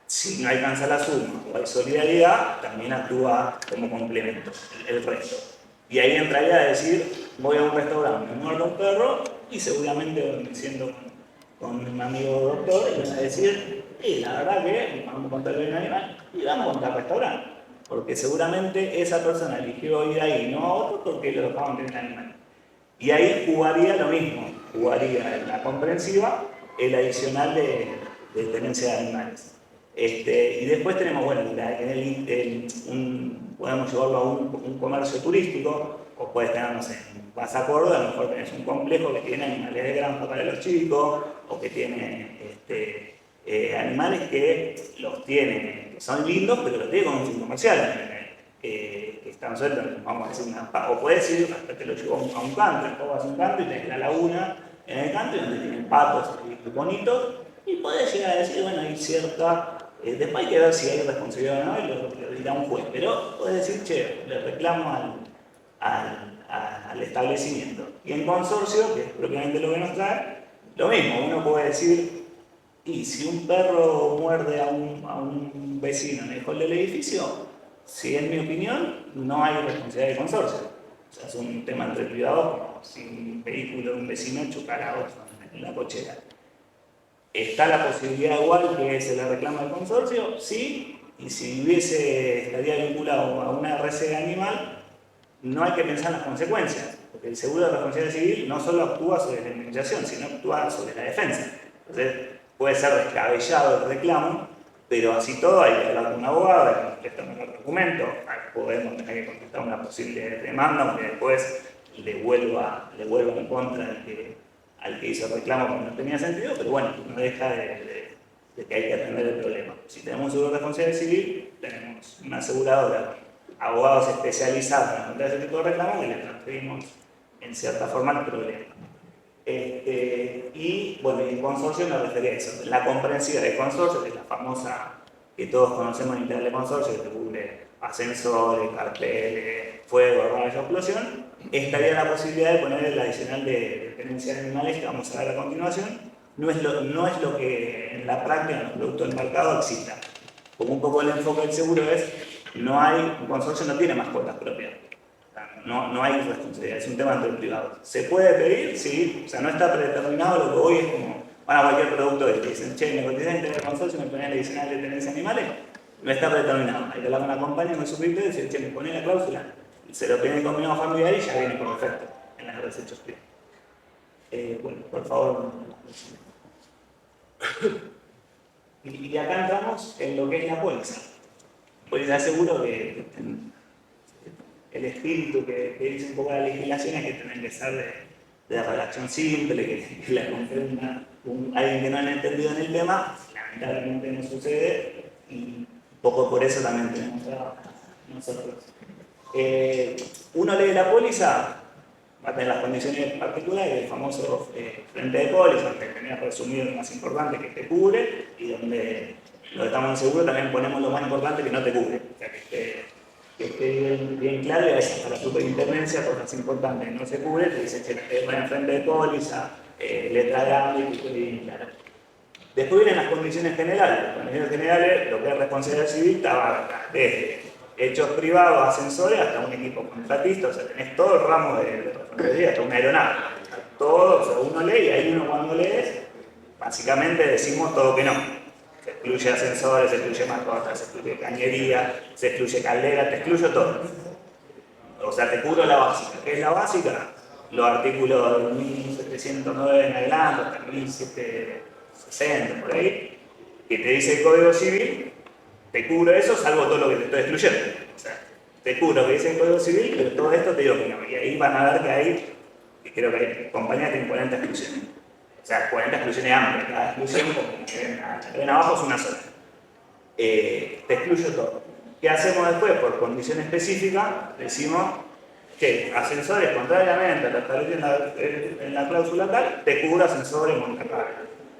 Si no alcanza la suma o hay solidaridad, también actúa como complemento, el resto. Y ahí entraría a decir, voy a un restaurante, me muerdo un perro, y seguramente me siento con un amigo doctor y van a decir, la verdad que vamos a contar el animal y vamos a contar restaurante. Porque seguramente esa persona eligió ir ahí, no a otro, porque lo dejaban tener animal. Y ahí jugaría lo mismo, jugaría en la comprensiva el adicional de tenencia de animales. Y después tenemos, bueno, podemos llevarlo a un comercio turístico, o puedes tener, no sé, vas a Córdoba, a lo mejor tenés un complejo que tiene animales de granja para los chicos, o que tiene animales que los tienen, que son lindos, pero los tiene con un fin comercial. Que están sueltos, vamos a decir, o puedes ir, te lo llevo a un canto, vas a un canto y tenés la laguna en el canto donde tienen patos y bonitos, y podés llegar a decir, bueno, hay cierta, después hay que ver si hay responsabilidad o no, y lo dirá un juez, pero podés decir, che, le reclamo al establecimiento. Y en consorcio, que es propiamente lo que nos trae, lo mismo, uno puede decir, y si un perro muerde a un vecino en el hall del edificio, si es mi opinión, no hay responsabilidad de consorcio. O sea, es un tema entre privados, como si un vehículo de un vecino chocara a otro en la cochera. ¿Está la posibilidad igual que se le reclama al consorcio? Sí, y si estaría vinculado a una RC animal, no hay que pensar en las consecuencias, porque el seguro de responsabilidad civil no solo actúa sobre la indemnización, sino actúa sobre la defensa. Entonces, puede ser descabellado el reclamo, pero así todo hay que hablar con un abogado, hay que contestar un documento, podemos tener que contestar una posible demanda, aunque después le vuelva en contra al que hizo el reclamo cuando no tenía sentido, pero bueno, no deja de que hay que atender el problema. Si tenemos un seguro de responsabilidad civil, tenemos una aseguradora, abogados especializados en contra ese tipo de reclamos y le transferimos en cierta forma el problema. Y bueno, el consorcio me refería a eso, la comprensiva de consorcio, que es la famosa que todos conocemos en Internet de consorcio, que cubre ascensores, carteles, fuego, rayos, explosión, estaría la posibilidad de poner el adicional de tenencia de animales que vamos a ver a continuación. No es lo que en la práctica en los productos del mercado exista. Como un poco el enfoque del seguro es, un consorcio no tiene mascotas propias. No hay responsabilidad, es un tema entre privados. ¿Se puede pedir? Sí, o sea, no está predeterminado, lo que hoy es como, van a cualquier producto que te dicen, che, me cotizan en el consorcio, me ponen el adicional de tenencia de animales, no está predeterminado. Hay que hablar con la compañía, con el suscriptor y decir, che, me ponen la cláusula, se lo piden combinado familiar y ya viene por defecto en las desechos privados. Bueno, por favor. Y acá entramos en lo que es la póliza. Póliza de seguro que el espíritu que dice un poco la legislación es que tienen que ser de redacción simple, que la comprenda alguien que no haya entendido en el tema, lamentablemente no sucede, y un poco por eso también tenemos trabajo nosotros. Uno lee la póliza, va a tener las condiciones particulares, el famoso frente de póliza, donde tenés resumido lo más importante que te cubre, y donde lo que estamos en seguro también ponemos lo más importante que no te cubre. O sea, que esté bien claro, y a veces para la superintendencia, cosas importantes no se cubre, te dice que va en frente de póliza, letra grande, y que esté bien claro. Después vienen las condiciones generales. Las condiciones generales, lo que es responsabilidad civil, está desde hechos privados, ascensores, hasta un equipo contratista, o sea, tenés todo el ramo de responsabilidad, hasta una aeronave. Todo, o sea, uno lee, y ahí uno cuando lees, básicamente decimos todo que no. Se excluye ascensores, se excluye mascotas, se excluye cañería, se excluye caldera, te excluyo todo. O sea, te cubro la básica. ¿Qué es la básica? Los artículos de 1709 en adelante, hasta 1760, por ahí, que te dice el Código Civil, te cubro eso, salvo todo lo que te estoy excluyendo. O sea, te cubro que dice el Código Civil, pero todo esto te digo que no. Y ahí van a ver que hay, que creo que hay compañías que tienen 40 exclusiones. O sea, 40 exclusiones amplias. Cada exclusión, como ven abajo, es una sola. Te excluyo todo. ¿Qué hacemos después? Por condición específica, decimos que ascensores, contrariamente a lo establecido en la cláusula tal, te cubro ascensores montacargas.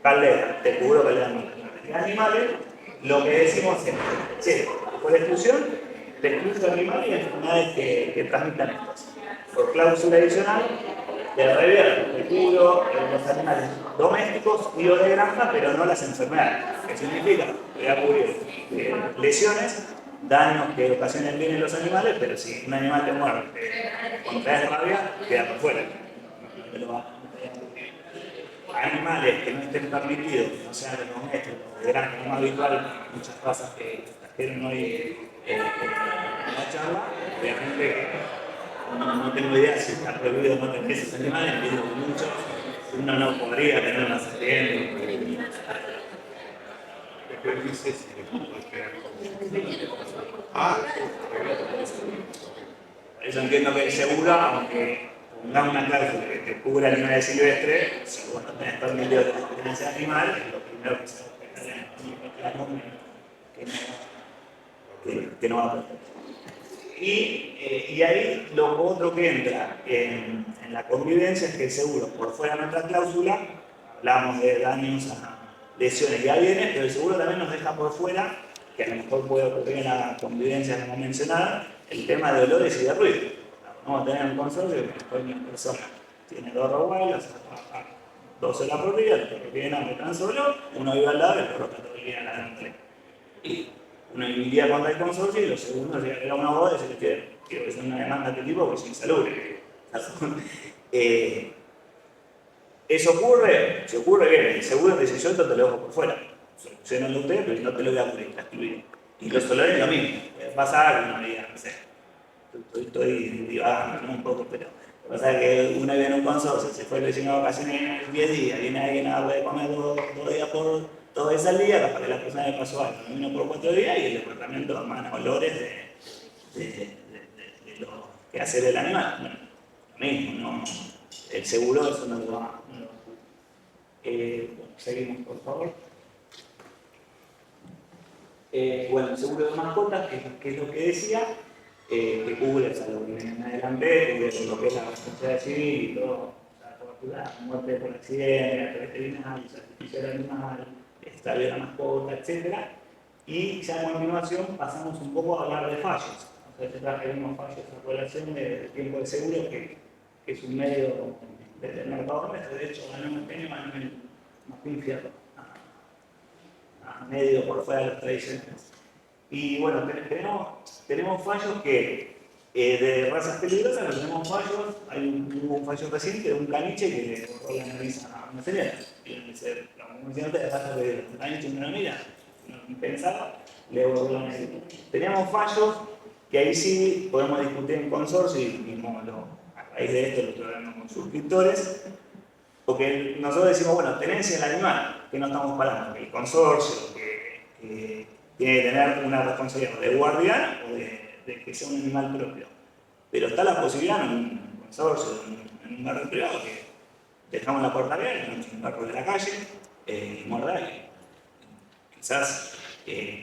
Caldera, te cubro caldera montacargas. Animales, lo que decimos siempre, sí, por exclusión, te excluyo animales y enfermedades que transmitan estos. Por cláusula adicional, te revierto, te cubro los animales domésticos y o de granja, pero no las enfermedades. ¿Qué significa? Voy a cubrir lesiones, daños que ocasionen bien en los animales, pero si un animal te muerde contrae rabia, queda por fuera. No te lo va a cubrir. Animales que no estén permitidos, que no sean de domésticos, de granja, no más habitual, muchas cosas que trajeron hoy en la charla, obviamente no tengo idea si está prohibido no tener esos animales, entiendo que muchos, uno no podría tener una serpiente. Eso entiendo que es seguro, aunque pongamos una cláusula que te cubra animales silvestres, si vos no tenés permitido de tenencia animal, es lo primero que se va a que no va a poder. Y ahí lo otro que entra en la convivencia es que el seguro, por fuera de nuestra cláusula, hablamos de daños a lesiones y a bienes, pero el seguro también nos deja por fuera, que a lo mejor puede ocurrir en la convivencia como mencionada, el tema de olores y de ruido. Vamos a tener un consorcio que una persona tiene 2 rottweilers, trabaja 12 horas por día, el perro tiene hambre tan solo, uno vive al lado y el perro está todo el día ladrando. Y uno iría contra el consorcio y los segundos llega a una boda y se le quiero que sea una demanda de este tipo porque es insalubre. Eso ocurre, si ocurre bien, el seguro te dice yo esto te lo dejo por fuera. Solucionenlo usted, pero no te lo voy a cubrir, está excluido. Y los olores es lo mismo. Pasa que uno diga, no sé, estoy divagando un poco, pero lo que pasa es que uno vive en un consorcio, se fue vecino de vacaciones 10 días, viene alguien a darle de comer 2 días por 2 veces al día, capaz que la persona le pasó algo, vino por 4 días y el departamento emana olores de lo que hace el animal. Bueno, lo mismo, no, el seguro eso no lo va. Bueno, seguimos por favor. Bueno, el seguro de mascotas, que es lo que decía, que cubre, o sea, lo que viene en adelante, cubre lo que es la responsabilidad civil y todo, la cobertura, muerte por accidente, veterinario, sacrificio del animal, extravío de la mascota, etc. Y ya a continuación pasamos un poco a hablar de fallos. Entonces traje unos fallos a colación de tiempo de seguro, que es un medio del mercado nuestro. De hecho, ganó un premio, ganó el Martín Fierro, a medio por fuera de los tradicionales. Y bueno, tenemos fallos que de razas peligrosas, pero tenemos fallos. Hubo un fallo reciente de un caniche que le borró la nariz a una señora. Como decía antes, de razas peligrosas. El caniche no mira, no pensaba, le borró la nariz. Teníamos fallos que ahí sí podemos discutir en consorcio y a raíz de esto lo tratamos con suscriptores. Porque nosotros decimos, bueno, tenencia del animal, que no estamos parando, que el consorcio, que tiene que tener una responsabilidad de guardián o de que sea un animal propio. Pero está la posibilidad en un consorcio, en un barrio privado, que dejamos la puerta abierta, en un barrio de la calle, morder. Quizás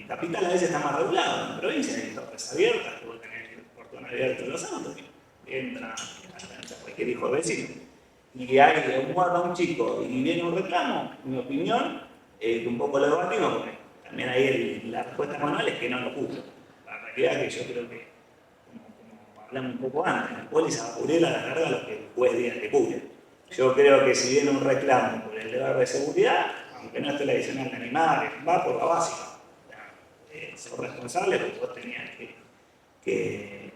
Capital a veces está más regulado, en provincia hay torres abiertas, puedo tener el portón abierto de los autos, que entra hasta cualquier hijo de vecino. Y hay un guarda a un chico y viene un reclamo, mi opinión, que un poco lo debatimos, porque también ahí la respuesta manual es que no lo cubre. La realidad es que yo creo que, como hablamos un poco antes, la póliza va a cubrir a la larga lo que el juez diga que cubre. Yo creo que si viene un reclamo por el deber de seguridad, aunque no esté la adicional de animales, va por la básica. Sos responsable porque vos tenías que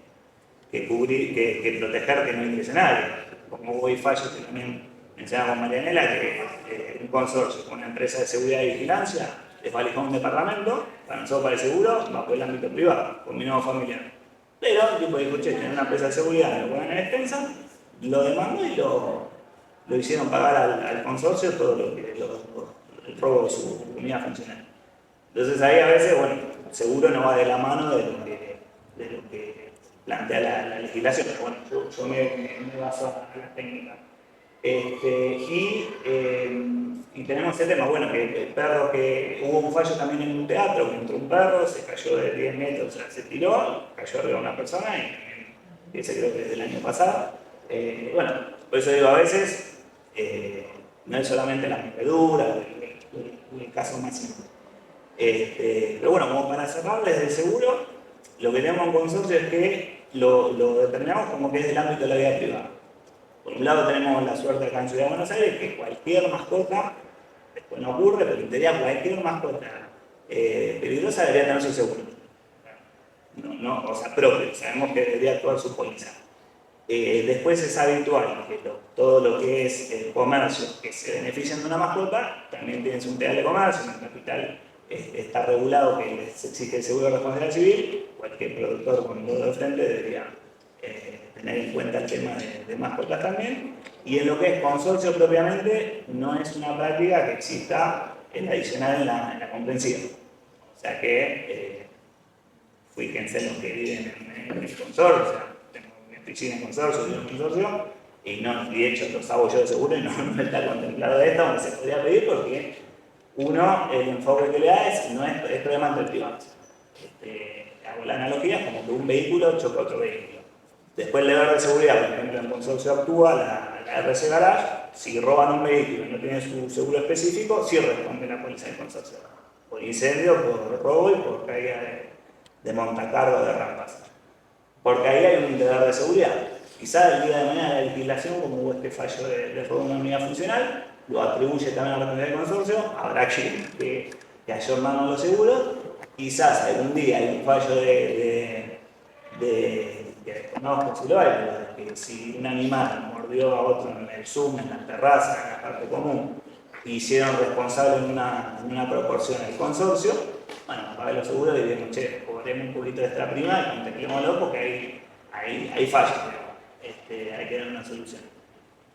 cubrir, que proteger que no ingrese nadie. Como hubo fallos que también mencionaba con Marianela, que un consorcio con una empresa de seguridad y vigilancia les va a elegir un departamento, para nosotros para el seguro, va por el ámbito privado, con mi nuevo familiar. Pero el tipo dijo, che, tiene una empresa de seguridad, lo ponen en extensa, lo demandó y lo hicieron pagar al consorcio todo el robo de su unidad funcional. Entonces ahí a veces, bueno, el seguro no va de la mano de plantea la legislación, pero bueno, yo me baso a la técnica. Y tenemos ese tema, bueno, que el perro, que hubo un fallo también en un teatro, que entró un perro, se cayó de 10 metros, o sea, se tiró, cayó arriba de una persona, y ese creo que es del año pasado. Bueno, por eso digo, a veces no es solamente la mordedura o el caso más simple. Pero bueno, como para cerrar, desde el seguro, lo que tenemos en consorcio es que lo determinamos como que es del ámbito de la vida privada. Por un lado tenemos la suerte acá en Ciudad de Buenos Aires que cualquier mascota, después no ocurre, pero en teoría cualquier mascota peligrosa debería tener su seguro. O sea, propio, sabemos que debería actuar su póliza. Después es habitual que todo lo que es comercio que se benefician de una mascota, también tienen un TEA de comercio, en el capital está regulado que les exige el seguro de responsabilidad civil, cualquier productor con todo de frente debería tener en cuenta el tema de mascotas también. Y en lo que es consorcio propiamente, no es una práctica que exista adicional en la comprensiva. O sea que fíjense los que viven en el consorcio, o sea, tengo una piscina en consorcio, vivo en consorcio, y de hecho los hago yo de seguro y no está contemplado esto, aunque se podría pedir porque uno, el enfoque que le da no es problema entre privados. Hago la analogía como que un vehículo choca a otro vehículo. Después el deber de seguridad, por ejemplo, en consorcio actúa la RC Garage, si roban un vehículo y no tienen su seguro específico, sí responde la póliza del consorcio. Por incendio, por robo y por caída de montacargas de rampas. Porque ahí hay un deber de seguridad. Quizá el día de mañana la legislación, como hubo este fallo de robo de una unidad funcional, lo atribuye también a la responsabilidad del consorcio, habrá que ayornar los seguros. Quizás algún día hay un fallo que desconozco si lo hay, pero que si un animal mordió a otro en el Zoom, en la terraza, en la parte común, hicieron responsable en una proporción el consorcio, bueno, pague los seguros y digamos, che, cobremos un poquito de extra prima y contemplémoslo porque hay fallos, hay que dar una solución.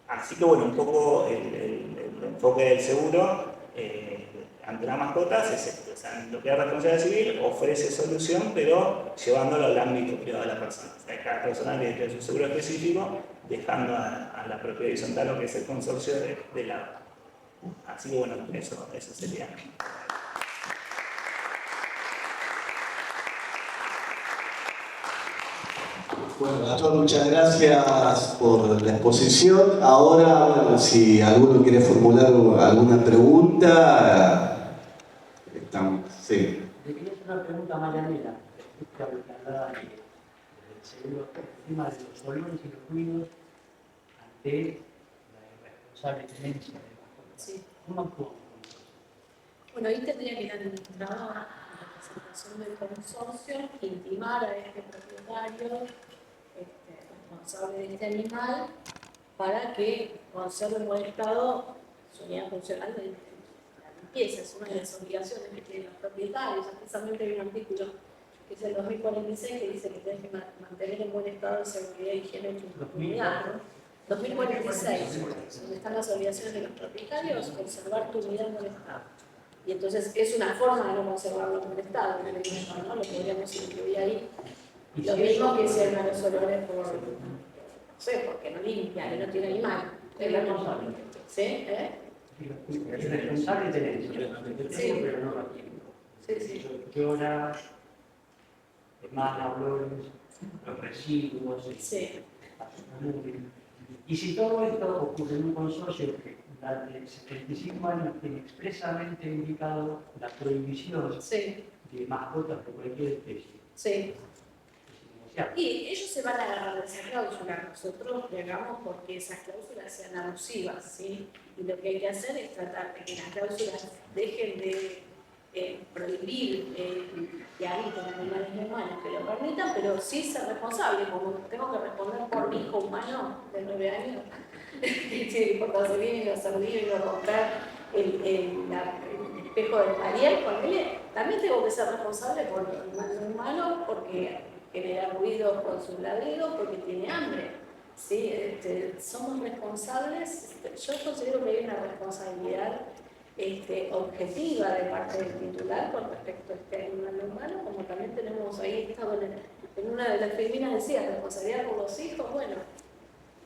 Así que bueno, un poco el enfoque del seguro ante las mascotas es esto, o sea, lo que es responsabilidad civil ofrece solución, pero llevándolo al ámbito privado de la persona. O sea, cada persona tiene que tener su seguro específico, dejando a la propiedad horizontal lo que es el consorcio de lado. Así que bueno, eso sería. Bueno, a todos muchas gracias por la exposición. Ahora, bueno, si alguno quiere formular alguna pregunta, estamos, sí. Le quería hacer una pregunta a Marianela, que hablaba del seguro, el tema de los olores y los ruidos ante la irresponsable tenencia de mascotas. Sí. ¿Cómo actúan? Bueno, ahí tendría que ir administrador, la representación del consorcio, intimar a este propietario responsable de este animal para que conserve en buen estado su unidad funcional de la limpieza. Es una de las obligaciones que tienen los propietarios. Precisamente hay un artículo que es el 2046 que dice que tienes que mantener en buen estado de seguridad y higiene en tu comunidad, ¿no? 2046, donde están las obligaciones de los propietarios, conservar tu unidad en buen estado. Y entonces es una forma de no conservarlo en buen estado, ¿no? Lo podríamos incluir ahí. Lo mismo que se llaman los olores por, no sé, porque no limpian, no tiene animal. Es la responsable. ¿Sí? Es responsable tenencia, Sí. pero no lo tiene. Sí, sí. Llora, emana olores, los residuos, Sí. Y si todo esto ocurre en un consorcio que durante 75 años tiene expresamente indicado la prohibición Sí. de mascotas de cualquier especie. Sí. Y ellos se van a agarrar de esa cláusula, nosotros llegamos porque esas cláusulas sean abusivas, ¿sí? Y lo que hay que hacer es tratar de que las cláusulas dejen de prohibir que habiten animales humanos que lo permitan, pero sí ser responsable, como tengo que responder por mi hijo humano de 9 años, que tiene que portarse bien y no hacer lío y no romper el espejo del Ariel, también tengo que ser responsable por el animal humano porque genera ruido con sus ladridos porque tiene hambre. ¿Sí? Somos responsables, yo considero que hay una responsabilidad objetiva de parte del titular con respecto a este animal humano, como también tenemos ahí estado en una de las filminas decía, responsabilidad por los hijos, bueno,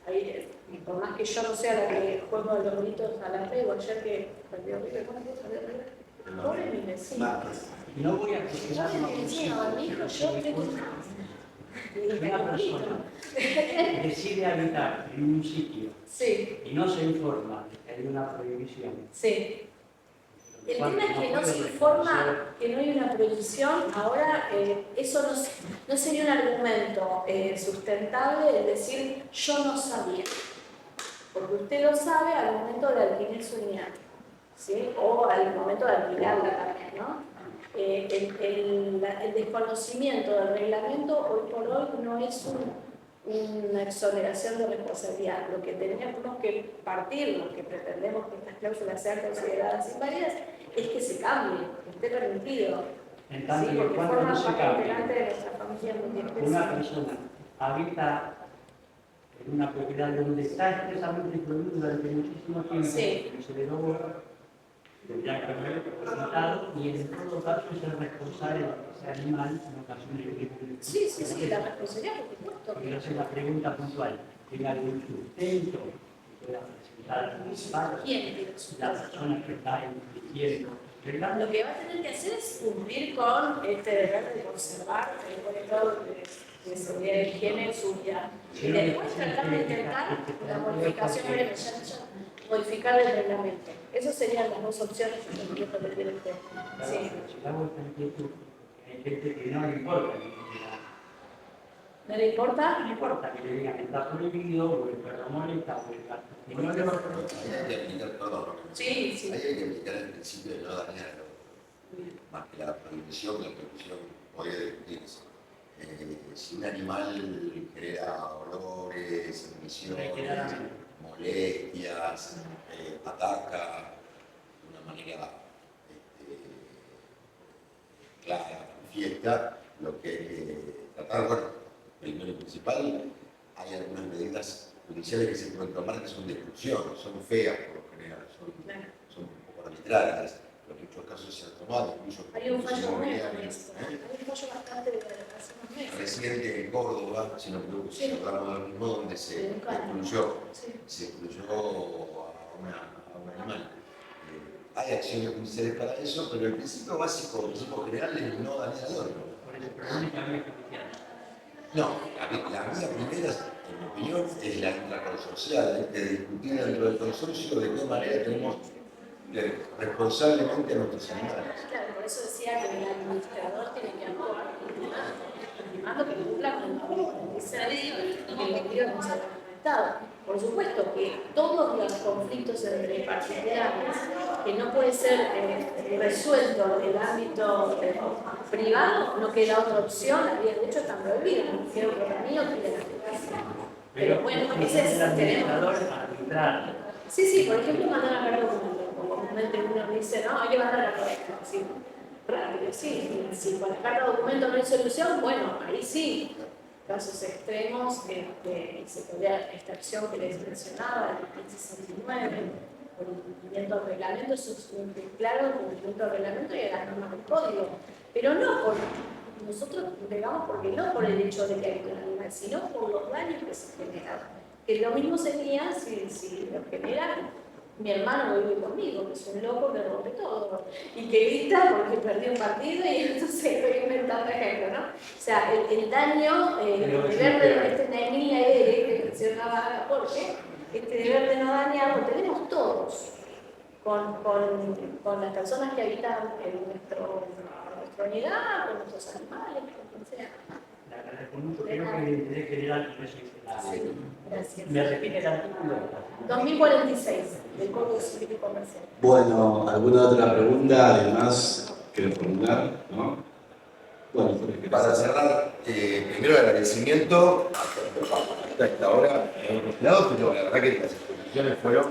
ahí, y por más que yo no sea la que juego a los gritos a la red, o ayer que perdió River, ¿cómo fue? Perdió River. Pobre mi vecino. No voy a Pobre cuestionar una mi vecino, a mi hijo, yo tengo Una persona que decide habitar en un sitio Sí, y no se informa de que hay una prohibición. sí. El tema es que no se informa que no hay una prohibición. Ahora, eso no sería un argumento sustentable el decir yo no sabía. Porque usted lo sabe al momento de alquilar su unidad, ¿sí? O al momento de alquilarla también, ¿no? El desconocimiento del reglamento hoy por hoy no es una exoneración de responsabilidad. Lo que tenemos que partir, lo que pretendemos que estas cláusulas sean consideradas inválidas, es que se cambie, que esté permitido. En tanto Sí, y en porque cuanto forma no se parte cambie, integrante de nuestra familia multiespecie. una persona habita en una propiedad donde está expresamente prohibido durante muchísimo tiempo, Sí. y se le logra, tendría que haber resultado y en todo caso es el responsable de ese animal en ocasiones de Sí, la responsabilidad, por supuesto. Quiero hacer la pregunta puntual. ¿Tiene algún sustento que pueda presentar al municipal? ¿Quién tiene su La persona que está infringiendo el reglamento. Lo que va a tener que hacer es cumplir con este deber de conservar el buen estado de seguridad y higiene en su unidad. Y después tratar de intentar la modificación modificar el reglamento. Esas serían las dos opciones que entiendo que tiene usted. Sí. Si hago esta inquietud, hay gente que no le importa ¿No le importa? no le importa que le digan que está prohibido, o el perro molesta, o el gato. Y no le Ahí hay que aplicar, perdón, Sí, sí. ahí hay que aplicar el principio de no dañar, más que la prohibición podría discutirse. Si un animal genera olores, emisiones, molestias, ataca de una manera clara, manifiesta, lo que hay que tratar, bueno, primero y principal, hay algunas medidas judiciales que se pueden tomar que son de exclusión, son feas por lo general, son un poco arbitrarias, pero en muchos casos se han tomado, incluso Hay un fallo nuevo en inmobiliarios, esto. Hay un fallo bastante de hace unos meses. reciente en Córdoba, si no me equivoco, Sí. se hablamos del mismo, donde se excluyó Sí. a un animal. Hay acciones judiciales para eso, pero el principio básico, el principio general es no dañar al otro. Por eso, pero no únicamente judicial. No, la vía primera, en mi opinión, es la intraconsorcial, hay que discutir dentro del consorcio de qué manera tenemos responsablemente a nuestros animales. Claro, por eso decía que el administrador tiene que actuar estimando que cumpla con el deber que le dio el Consejo de Estado. Por supuesto que todos los conflictos entre particulares que no puede ser resuelto en el ámbito privado, no queda otra opción, la vía de hecho está prohibida, creo que para mí no tiene la justicia. Pero bueno, ese es el administrador arbitrar. Sí, por ejemplo, mandar a cargo documento. Comúnmente uno dice, no, hay que mandar a cargo. Sí, rápido, sí. Si con la carta de documento no hay solución, bueno, ahí sí. Casos extremos, se podría esta acción que les mencionaba, el 1569, por incumplimiento del reglamento, eso es un claro cumplimiento del reglamento y de las normas del código. Pero no por, nosotros digamos, porque no por el hecho de que hay un animal, sino por los daños que se generan. Que lo mismo sería si lo genera mi hermano que vive conmigo, que es un loco que rompe todo y que grita porque perdió un partido y entonces estoy inventando ejemplo, ¿no? O sea, el daño, deber de este Nehemia que mencionaba Jorge, este deber de no dañar lo tenemos todos con las personas que habitan en nuestra unidad, con nuestros animales, con quien sea. Le agradezco mucho, creo que el interés general no es excelente. Gracias. Me repite el artículo. 2046 del Código Civil y Comercial. Bueno, ¿alguna otra pregunta además quiero formular? ¿No? Bueno, Para cerrar, primero el agradecimiento hasta esta hora hemos empleado, pero la verdad que las exposiciones fueron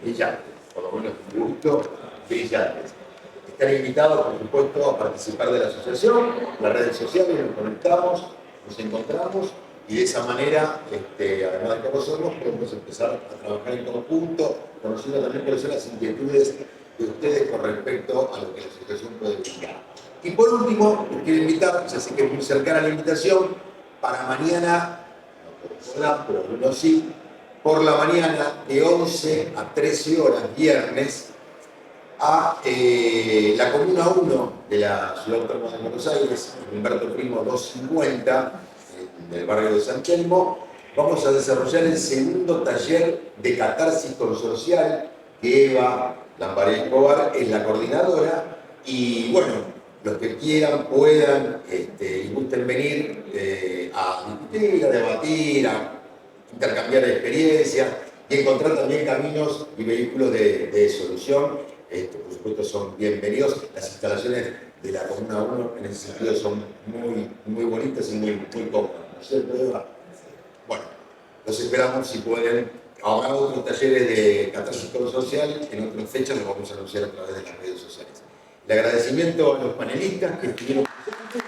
brillantes, por lo menos de mi gusto, brillantes. Están invitados, por supuesto, a participar de la asociación, las redes sociales, nos conectamos, nos encontramos y de esa manera, además de conocernos, podemos empezar a trabajar en conjunto, conociendo también cuáles son las inquietudes de ustedes con respecto a lo que la asociación puede brindar. Y por último, les quiero invitar, ya sé que es muy cercana la invitación, para mañana, no podrán, pero algunos sí, por la mañana de 11 a 13 horas, viernes, a la Comuna 1 de la Ciudad Autónoma de Buenos Aires, Humberto Primo 250, en el barrio de San Telmo. Vamos a desarrollar el segundo taller de catarsis consocial, que Eva Lambaré Escobar es la coordinadora. Y bueno, los que quieran, puedan y gusten venir a discutir, a debatir, a intercambiar experiencias y encontrar también caminos y vehículos de solución. Por supuesto son bienvenidos. Las instalaciones de la Comuna 1 en ese sentido son muy bonitas y muy cómodas, ¿no es cierto, Eva? Bueno, los esperamos si pueden. Habrá otros talleres de catarsis social, en otras fechas los vamos a anunciar a través de las redes sociales. El agradecimiento a los panelistas que estuvieron presentes.